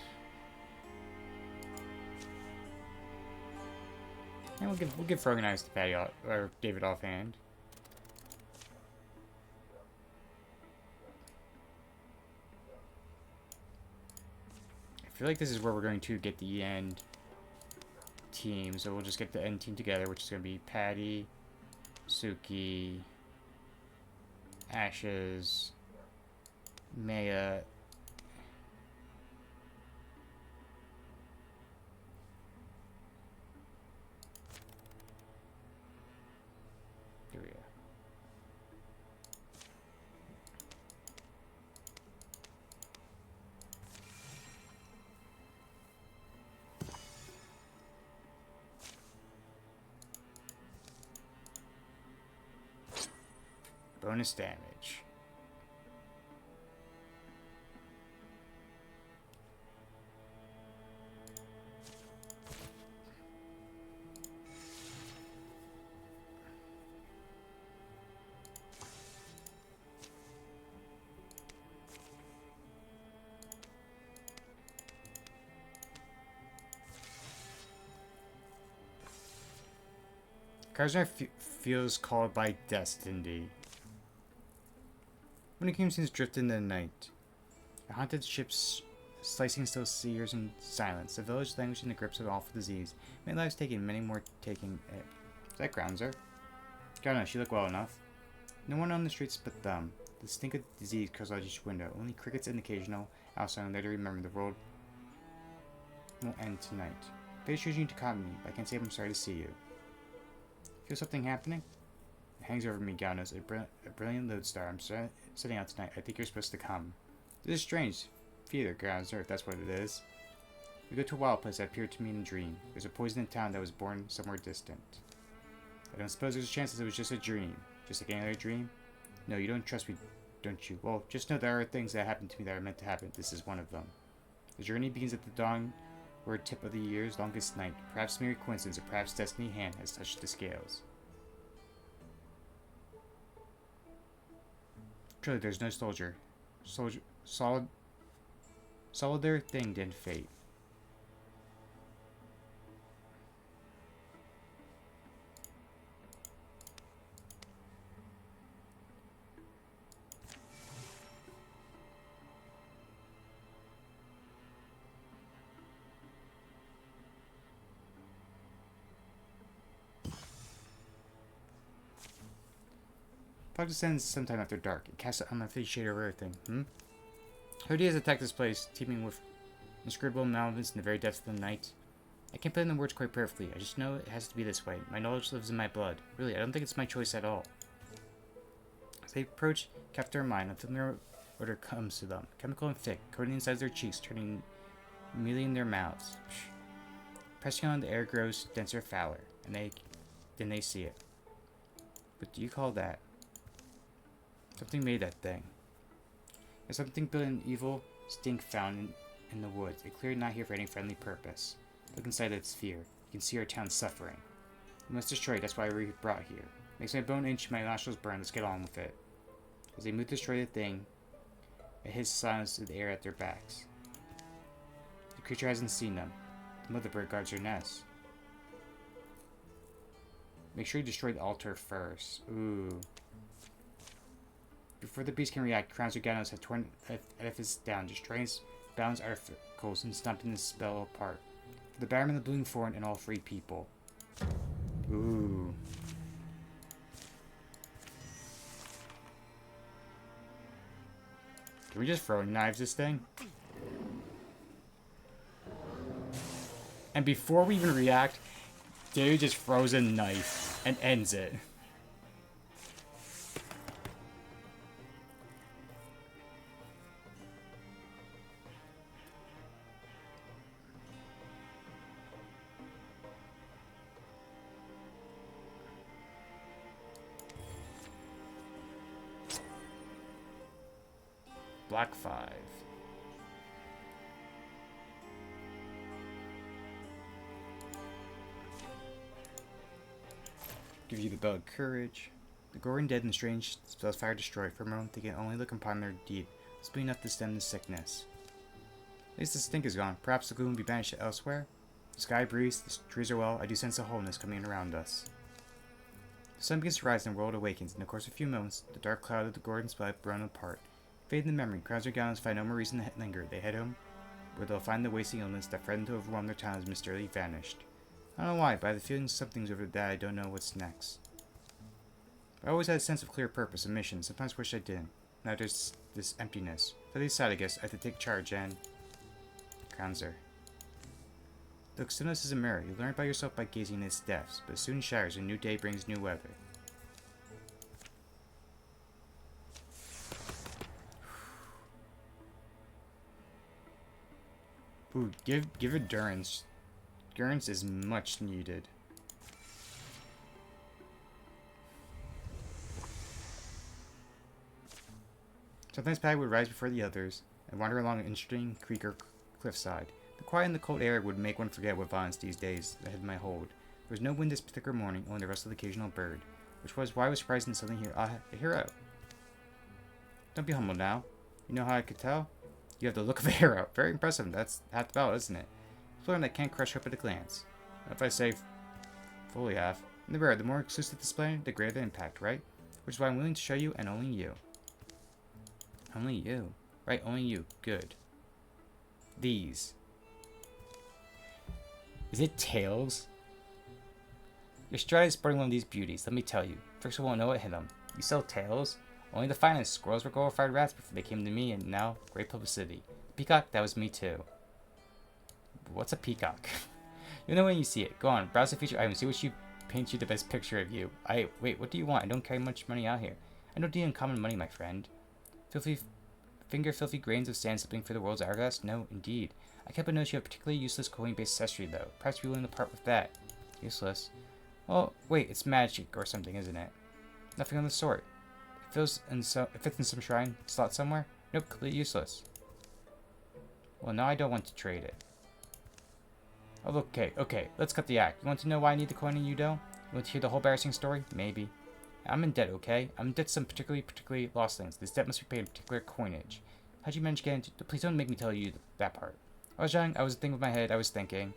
And we'll give throwing knives to Patty or David offhand. I feel like this is where we're going to get the end team, so we'll just get the end team together, which is going to be Patty, Suki, Ashes, Maya. Here we go. Bonus damage. Karzner feels called by destiny. When the kingdoms drift in the night, a haunted ship's slicing still sears in silence. The village languishes in the grips of awful disease. Many lives taken, many more taking it. Is that Grounzer? God no, she looked well enough. No one on the streets but them. The stink of disease curls out each window. Only crickets and occasional outside there to remember the world will end tonight. Fate chose you to come me, but I can't say I'm sorry to see you. Feel something happening? It hangs over me, Gaunos, a brilliant lodestar. I'm setting out tonight. I think you're supposed to come. This is strange. Fear, Gauser, if that's what it is. We go to a wild place that appeared to me in a dream. There's a poison in town that was born somewhere distant. I don't suppose there's a chance that it was just a dream. Just like any other dream? No, you don't trust me, don't you? Well, just know there are things that happen to me that are meant to happen. This is one of them. The journey begins at the dawn or tip of the year's longest night. Perhaps mere coincidence, or perhaps destiny's hand has touched the scales. Truly, there's no solider thing than fate. Fog descends sometime after dark. It casts an unlikely shade over everything. Hody has attacked this place, teeming with inscrutable malevolence in the very depths of the night. I can't put in the words quite perfectly. I just know it has to be this way. My knowledge lives in my blood. Really, I don't think it's my choice at all. As they approach, capture their mind, a familiar odor comes to them. Chemical and thick, coating inside their cheeks, turning immediately in their mouths. Pressing on, the air grows denser, fouler, and then they see it. What do you call that? Something made that thing. There's something built in evil stink found in the woods. It clearly not here for any friendly purpose. Look inside its sphere. You can see our town suffering. We must destroy it. That's why we're brought here. Makes my bone itch, my nostrils burn. Let's get on with it. As they move to destroy the thing, it hits silence in the air at their backs. The creature hasn't seen them. The mother bird guards her nest. Make sure you destroy the altar first. Ooh. Before the beast can react, Crowns or Ganos have torn the edifice down, destroying its balanced articles and stomping the spell apart. For the Barman, the Bloom Thorn, and all free people. Ooh. Can we just throw knives this thing? And before we even react, dude just throws a knife and ends it. Black 5. Give you the bug courage. The Gordon dead and strange spells fire destroy. For a moment they can only look upon their deed. It's be enough to stem the sickness. At least the stink is gone. Perhaps the gloom will be banished elsewhere. The sky breathes, the trees are well. I do sense a wholeness coming in around us. The sun begins to rise and the world awakens. In the course of a few moments, the dark cloud of the Gordon's blood blown apart. Fade in the memory, crowds their gallons find no more reason to linger. They head home, where they'll find the wasting illness that threatened to overwhelm their town has mysteriously vanished. I don't know why, but I have the feeling something's over that I don't know what's next. I always had a sense of clear purpose and mission, sometimes wish I didn't. Now there's this emptiness. For the side, I guess, I have to take charge and... Kranzer. Look, stillness is a mirror. You learn about yourself by gazing in its depths, but soon shatters and a new day brings new weather. Ooh, give endurance. Endurance is much needed. Sometimes Patty would rise before the others and wander along an interesting creek or cliffside. The quiet and the cold air would make one forget what violence these days had my hold. There was no wind this particular morning, only the rest of the occasional bird, which was why I was surprised to suddenly hear a hero. Don't be humble now. You know how I could tell? You have the look of a hero. Very impressive. That's half the battle, isn't it? Something that can't crush hope at a glance. If I say fully half. In the rare, the more exclusive display, the greater the impact, right? Which is why I'm willing to show you, and only you. Only you. Right, only you. Good. These. Is it tails? Your stride is sporting one of these beauties, let me tell you. First I won't know what hit them. You sell tails? Only the finest. Squirrels were glorified rats before they came to me, and now, great publicity. Peacock, that was me too. What's a peacock? You'll know when you see it. Go on, browse the feature item, see what you paint you the best picture of you. Wait, what do you want? I don't carry much money out here. I don't deal in common money, my friend. Filthy grains of sand slipping for the world's hourglass? No, indeed. I kept a note you have particularly useless coin-based accessory, though. Perhaps you're willing to part with that. Useless? Well, wait, it's magic or something, isn't it? Nothing of the sort. It fits in some shrine slot somewhere? Nope, completely useless. Well, now I don't want to trade it. Oh, okay, let's cut the act. You want to know why I need the coin and you don't? You want to hear the whole embarrassing story? Maybe. I'm in debt, okay? I'm in debt to some particularly lost things. This debt must be paid in particular coinage. How'd you manage to get into... Please don't make me tell you that part. I was young, I was thinking with my head, I was thinking.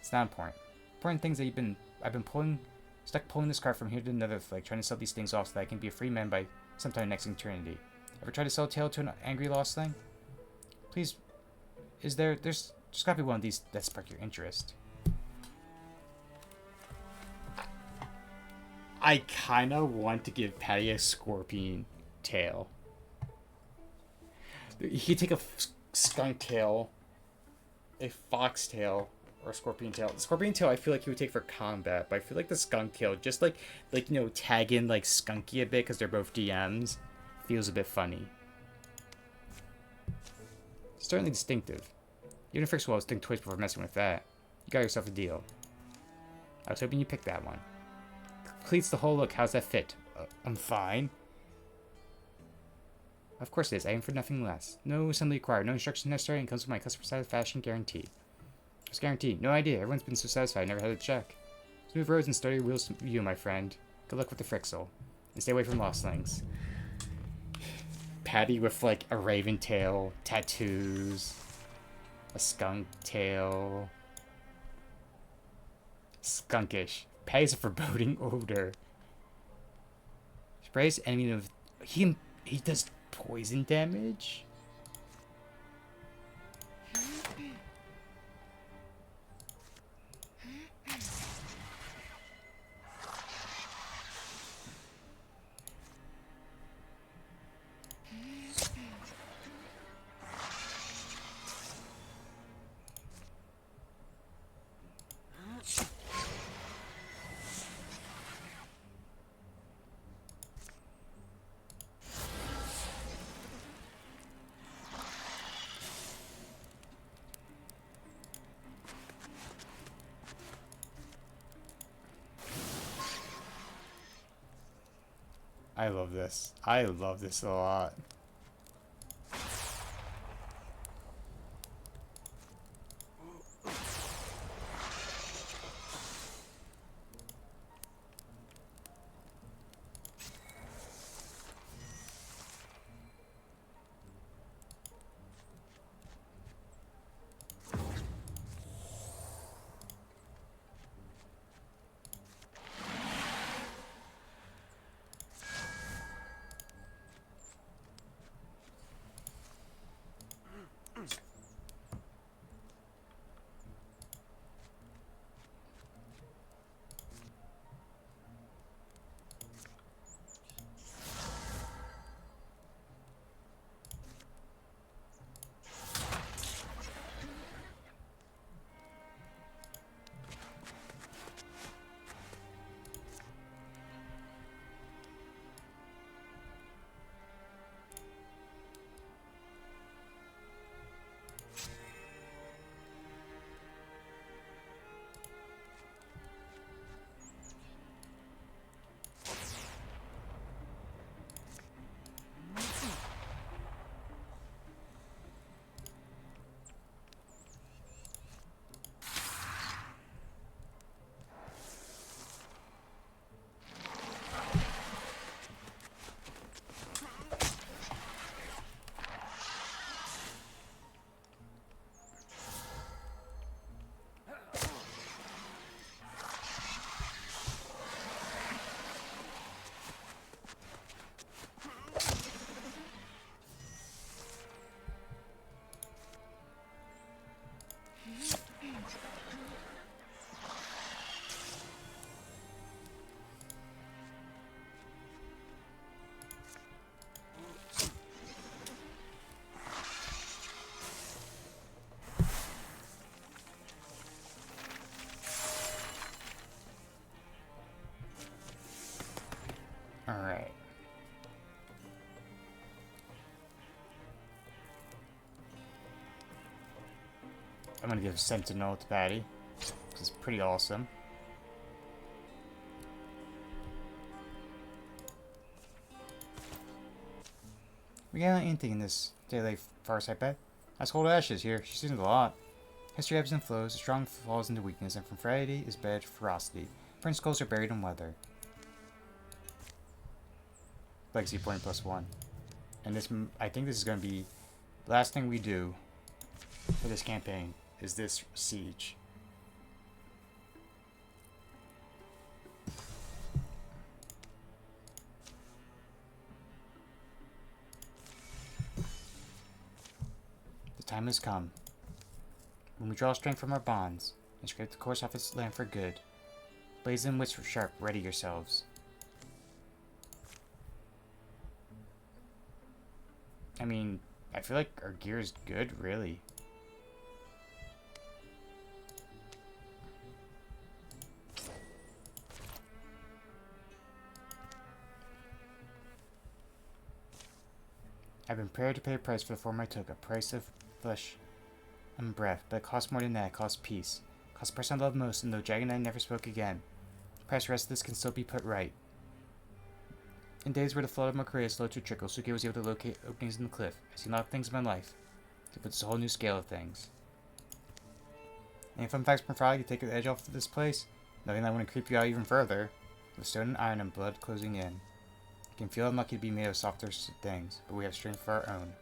It's not important. Important things that I've been stuck pulling this cart from here to another flag, trying to sell these things off so that I can be a free man by sometime next eternity. Ever tried to sell a tail to an angry lost thing? Please, there's gotta be one of these that spark your interest. I kinda want to give Patty a scorpion tail. He could take a skunk tail, a fox tail, or a scorpion tail. The scorpion tail I feel like he would take for combat, but I feel like the skunk tail, just like you know, tag in like Skunky a bit because they're both DMs, feels a bit funny. Certainly distinctive. Even if first of all, I was thinking twice before messing with that. You got yourself a deal. I was hoping you picked that one. Completes the whole look. How's that fit? I'm fine. Of course it is. I aim for nothing less. No assembly required. No instructions necessary, and comes with my customer satisfaction guarantee. Just guarantee. No idea. Everyone's been so satisfied. I never had to check. Smooth roads and steady wheels to you, my friend. Good luck with the Frixel. And stay away from lostlings. Patty with like a raven tail, tattoos, a skunk tail. Skunkish. Patty's a foreboding odor. Sprays enemy of he does poison damage. I love this. I love this a lot. Alright. I'm gonna give Sentinel to Patty. This is pretty awesome. We got anything in this daily farce, I bet. That's Cold Ashes here. She seems a lot. History ebbs and flows, the strong falls into weakness, and from Friday is bad ferocity. Friends' skulls are buried in weather. Legacy point +1. And this, I think this is going to be the last thing we do for this campaign, is this siege. The time has come. When we draw strength from our bonds, and scrape the course off its land for good. Blaze and wits sharp, ready yourselves. I mean, I feel like our gear is good, really. I've been prepared to pay a price for the form I took, a price of flesh and breath, but it cost more than that. It cost peace. It cost the person I loved most, and though Jag and I never spoke again, perhaps the rest of this can still be put right. In days where the flood of my career slowed to trickle, Suki was able to locate openings in the cliff. I've seen a lot of things in my life. To put this a whole new scale of things. Any fun facts from Friday to take the edge off of this place? Nothing that want to creep you out even further. With stone and iron and blood closing in. You can feel unlucky to be made of softer things, but we have strength for our own,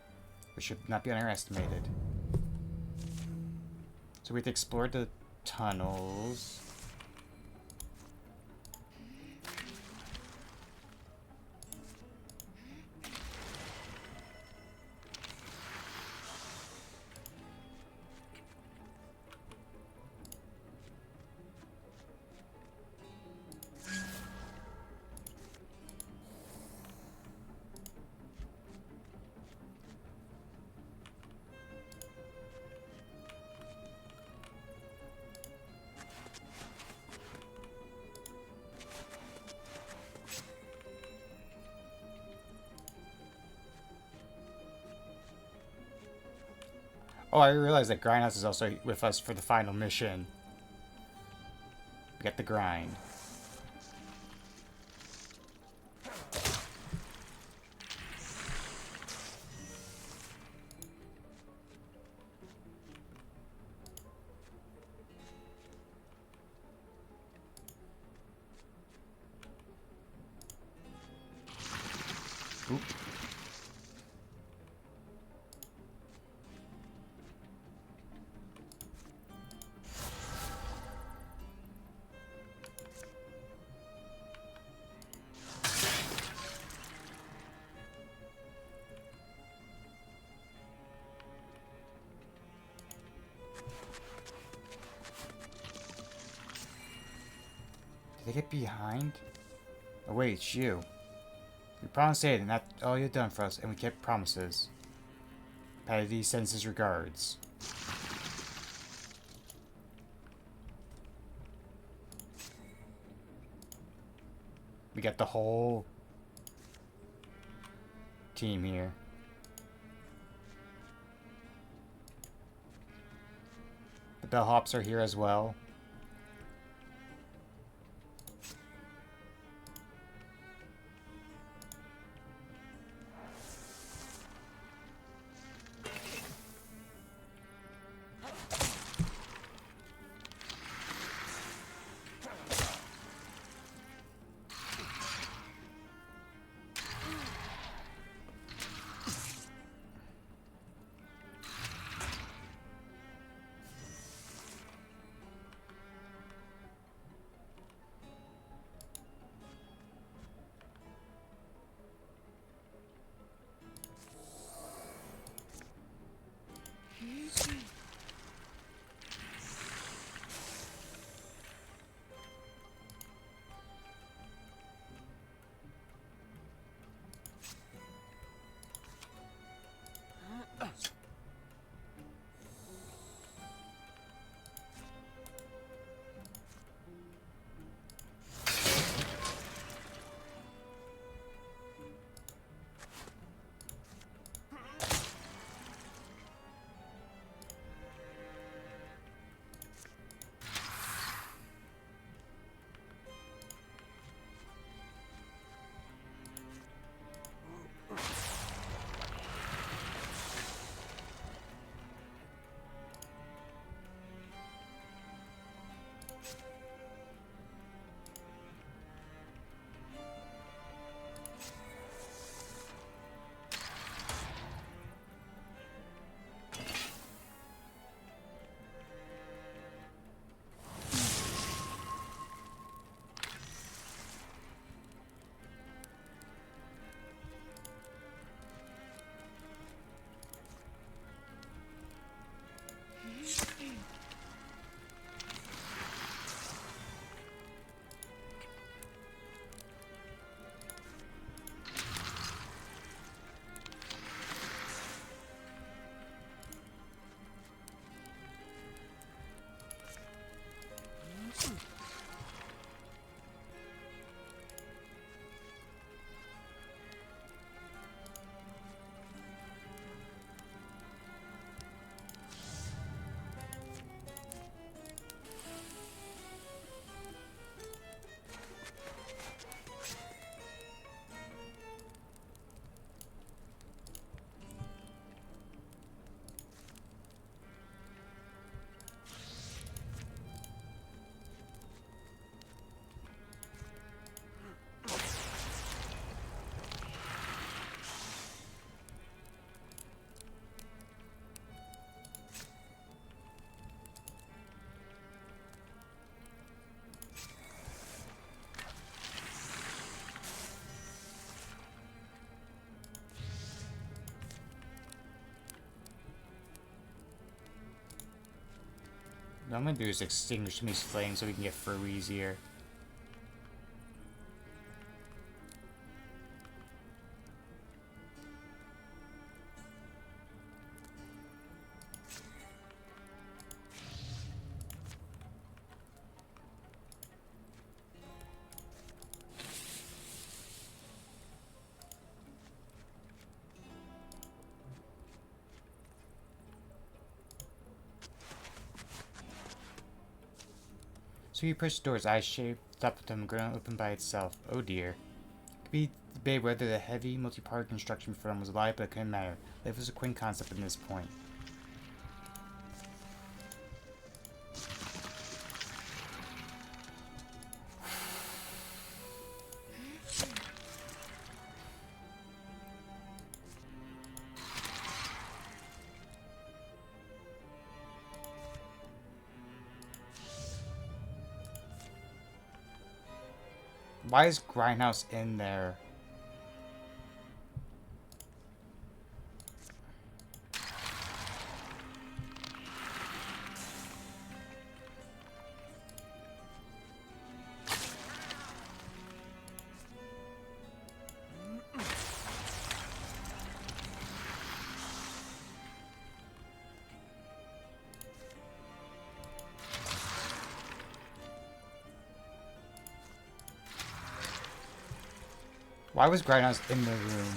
which should not be underestimated. So we have to explore the tunnels. Oh, I realized that Grindhouse is also with us for the final mission. We got the grind. Oop. Did they get behind? Oh wait, it's you. We promised aid, and that's all you've done for us, and we kept promises. Patty sends his regards. We got the whole team here. The bellhops are here as well. What I'm gonna do is extinguish these flames so we can get through easier. So you push the doors eye-shaped, top of them grown open by itself. Oh dear. Could be debated whether the heavy, multi-part construction firm was alive, but it couldn't matter. Life was a quaint concept at this point. Why is Grindhouse in there? Why was Grindhouse in the room?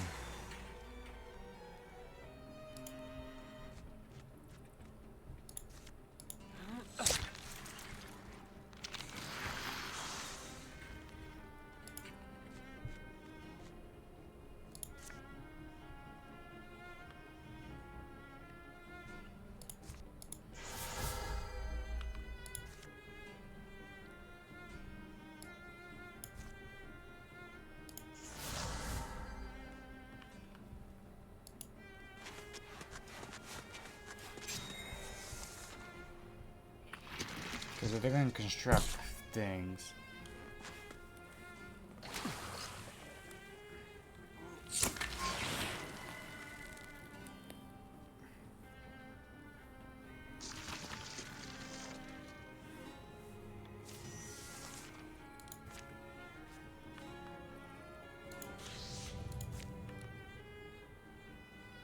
Because they're going to construct things.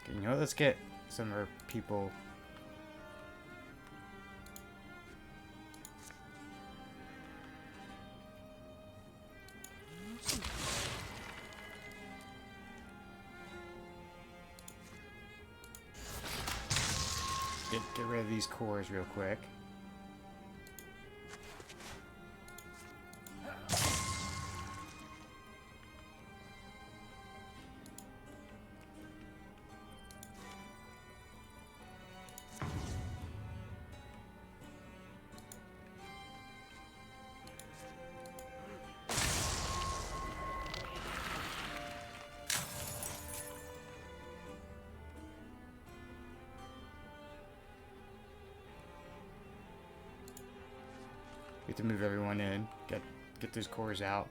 Okay, you know what? Let's get some of our people. Get rid of these cores real quick. We have to move everyone in. Get those cores out.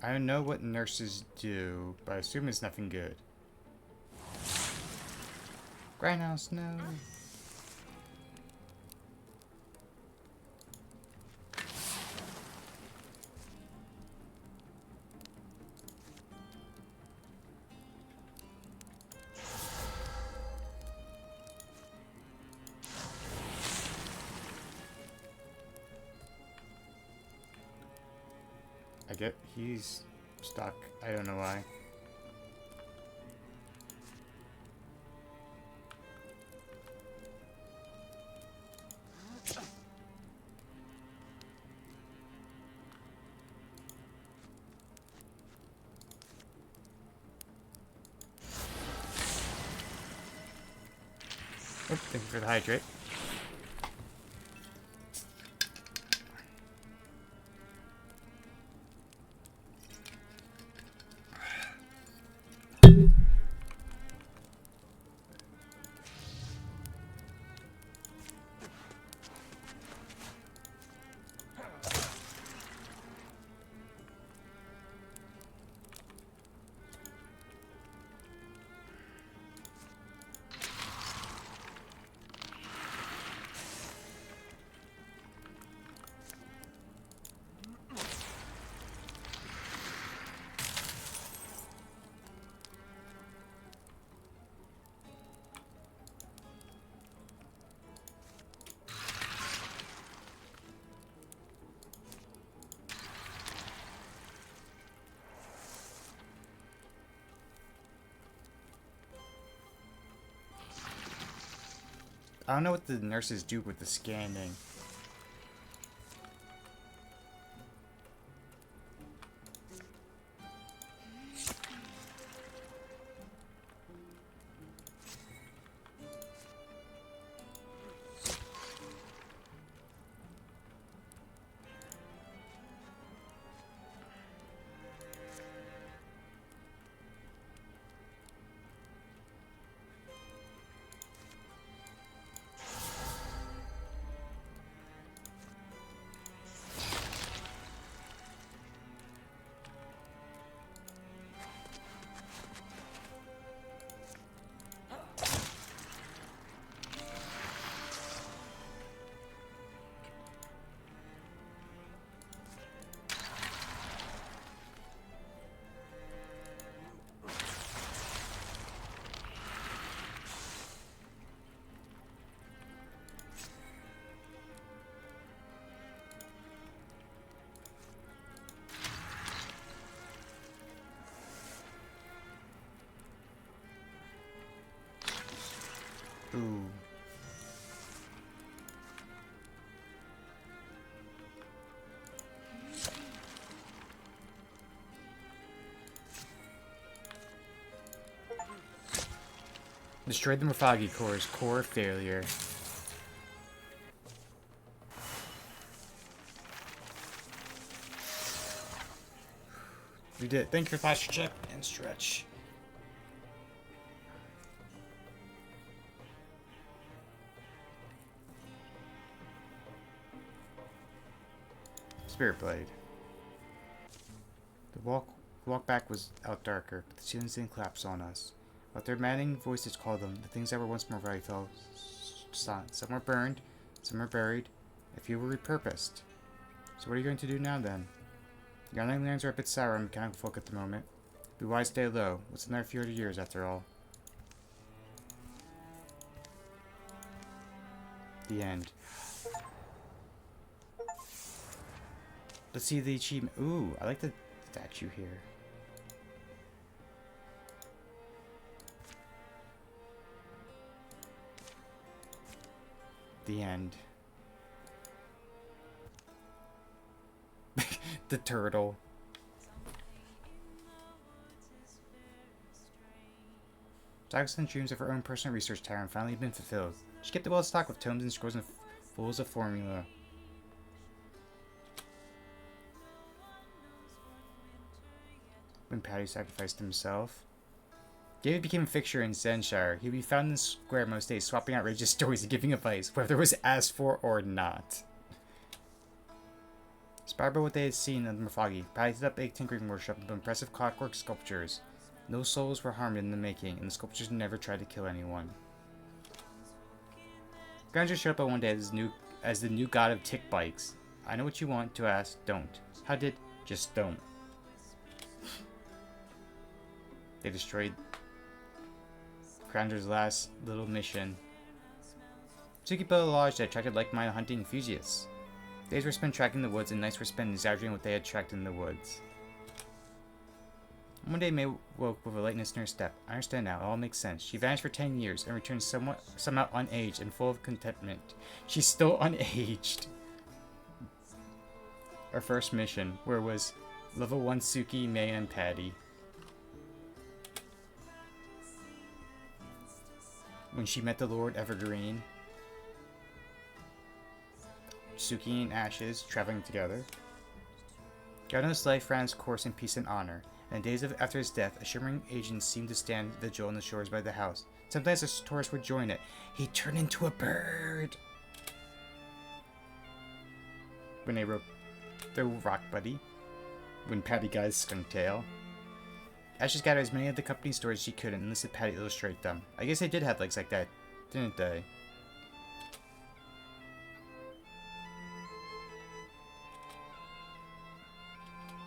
I don't know what nurses do, but I assume it's nothing good. Grindhouse, no. I get he's stuck. I don't know why. Oh, thank you for the hydrate. I don't know what the nurses do with the scanning. Ooh. Destroyed the Murfagi core's core failure. We did. Thank you for posture check and stretch. Spirit Blade. The walk back was out darker, but the ceilings didn't collapse on us. What their maddening voices called them, the things that were once more very fell silent. Some were burned, some were buried, a few were repurposed. So what are you going to do now then? Your online lands are a bit sour on mechanical folk at the moment. Be wise to stay low. What's another few hundred years after all? The end. Let's see the achievement. Ooh, I like the statue here. The end. The turtle. Jackson's dreams of her own personal research tower have finally been fulfilled. She kept it well stocked with tomes and scrolls and fulls of formula. When Paddy sacrificed himself, David became a fixture in Zenshire. He would be found in the square most days, swapping outrageous stories and giving advice, whether it was asked for or not. Inspired by what they had seen in the Murfagi, Paddy set up a tinkering workshop of impressive clockwork sculptures. No souls were harmed in the making, and the sculptures never tried to kill anyone. Granger showed up one day as the new god of tick bikes. I know what you want to ask, don't. How did? Just don't. They destroyed Granger's last little mission. Suki built a lodge that attracted like-minded hunting enthusiasts. Days were spent tracking the woods, and nights were spent exaggerating what they had tracked in the woods. One day May woke with a lightness in her step. I understand now, it all makes sense. She vanished for 10 years and returned somehow unaged and full of contentment. She's still unaged. Our first mission, where was level 1 Suki, May, and Paddy. When she met the Lord Evergreen. Suki and Ashes traveling together. Gardner's life ran its course in peace and honor, and in days after his death, a shimmering agent seemed to stand vigil on the shores by the house. Sometimes a tourist would join it. He turned into a bird! When they wrote the Rock Buddy. When Paddy got his skunk tail. Ashes gathered as many of the company's stories as she could and enlisted Paddy to illustrate them. I guess they did have legs like that, didn't they?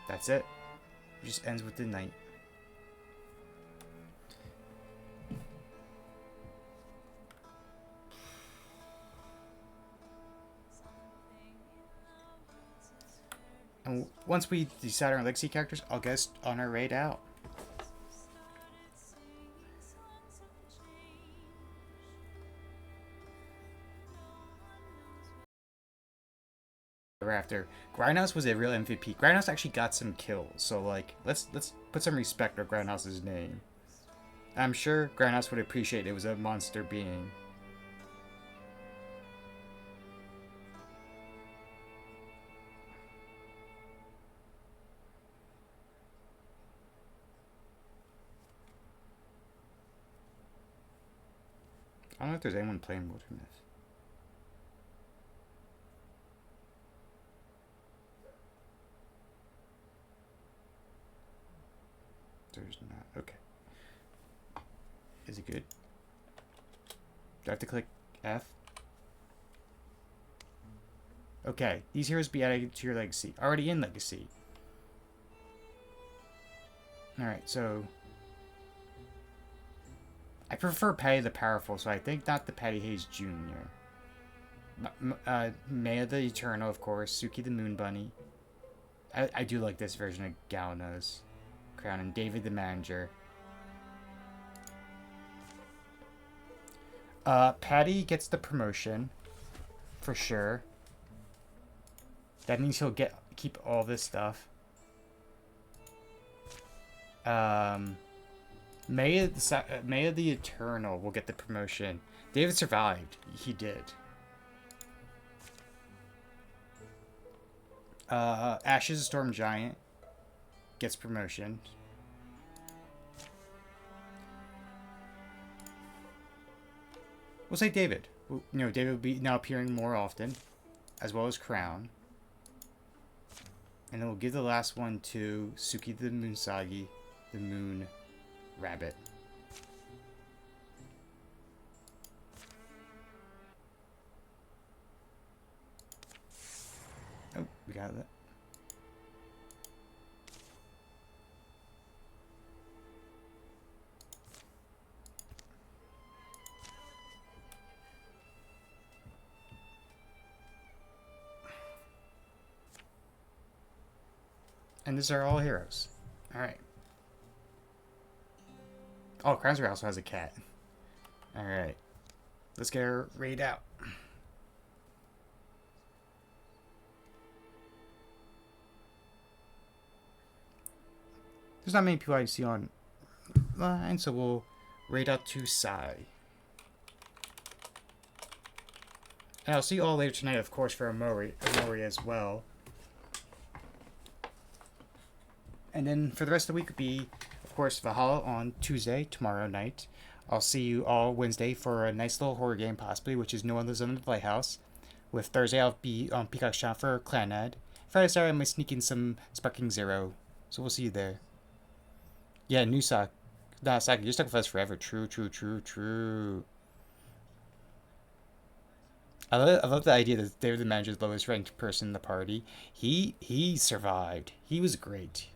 That's it. It just ends with the night. And once we decide our legacy characters, I'll get us on our raid out. After Grindhouse was a real MVP. Grindhouse actually got some kills, so like let's put some respect on Grindhouse's name. I'm sure Grindhouse would appreciate it was a monster being. I don't know if there's anyone playing Wildermyth. There's not. Okay. Is it good? Do I have to click F? Okay. These heroes be added to your legacy. Already in legacy. Alright, so... I prefer Patty the Powerful, so I think not the Patty Hayes Jr. Maya the Eternal, of course. Suki the Moon Bunny. I do like this version of Galna's crown. And David the Manager. Patty gets the promotion. For sure. That means he'll keep all this stuff. Maya the Eternal will get the promotion. David survived. He did. Ashes the Storm Giant gets promotion. We'll say David. You know, David will be now appearing more often, as well as Crown. And then we'll give the last one to Suki the Moonsagi, the Moon Rabbit. Oh, we got that. And these are all heroes. Alright. Oh, Crownsbury also has a cat. Alright. Let's get her raid out. There's not many people I see online, so we'll raid out to Sai. And I'll see you all later tonight, of course, for Amori as well. And then for the rest of the week, be, of course, Valhalla on Tuesday, tomorrow night. I'll see you all Wednesday for a nice little horror game, possibly, which is No One Lives on the Lighthouse. With Thursday, I'll be on Peacock's channel for Clanad. Friday, Saturday, I might sneak in some Sparking Zero. So we'll see you there. Yeah, new sock. Nah, Saki, you're stuck with us forever. True, true, true, true. I love the idea that David the Manager's the lowest ranked person in the party. He survived. He was great.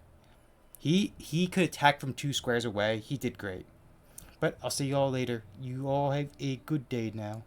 He could attack from 2 squares away. He did great. But I'll see you all later. You all have a good day now.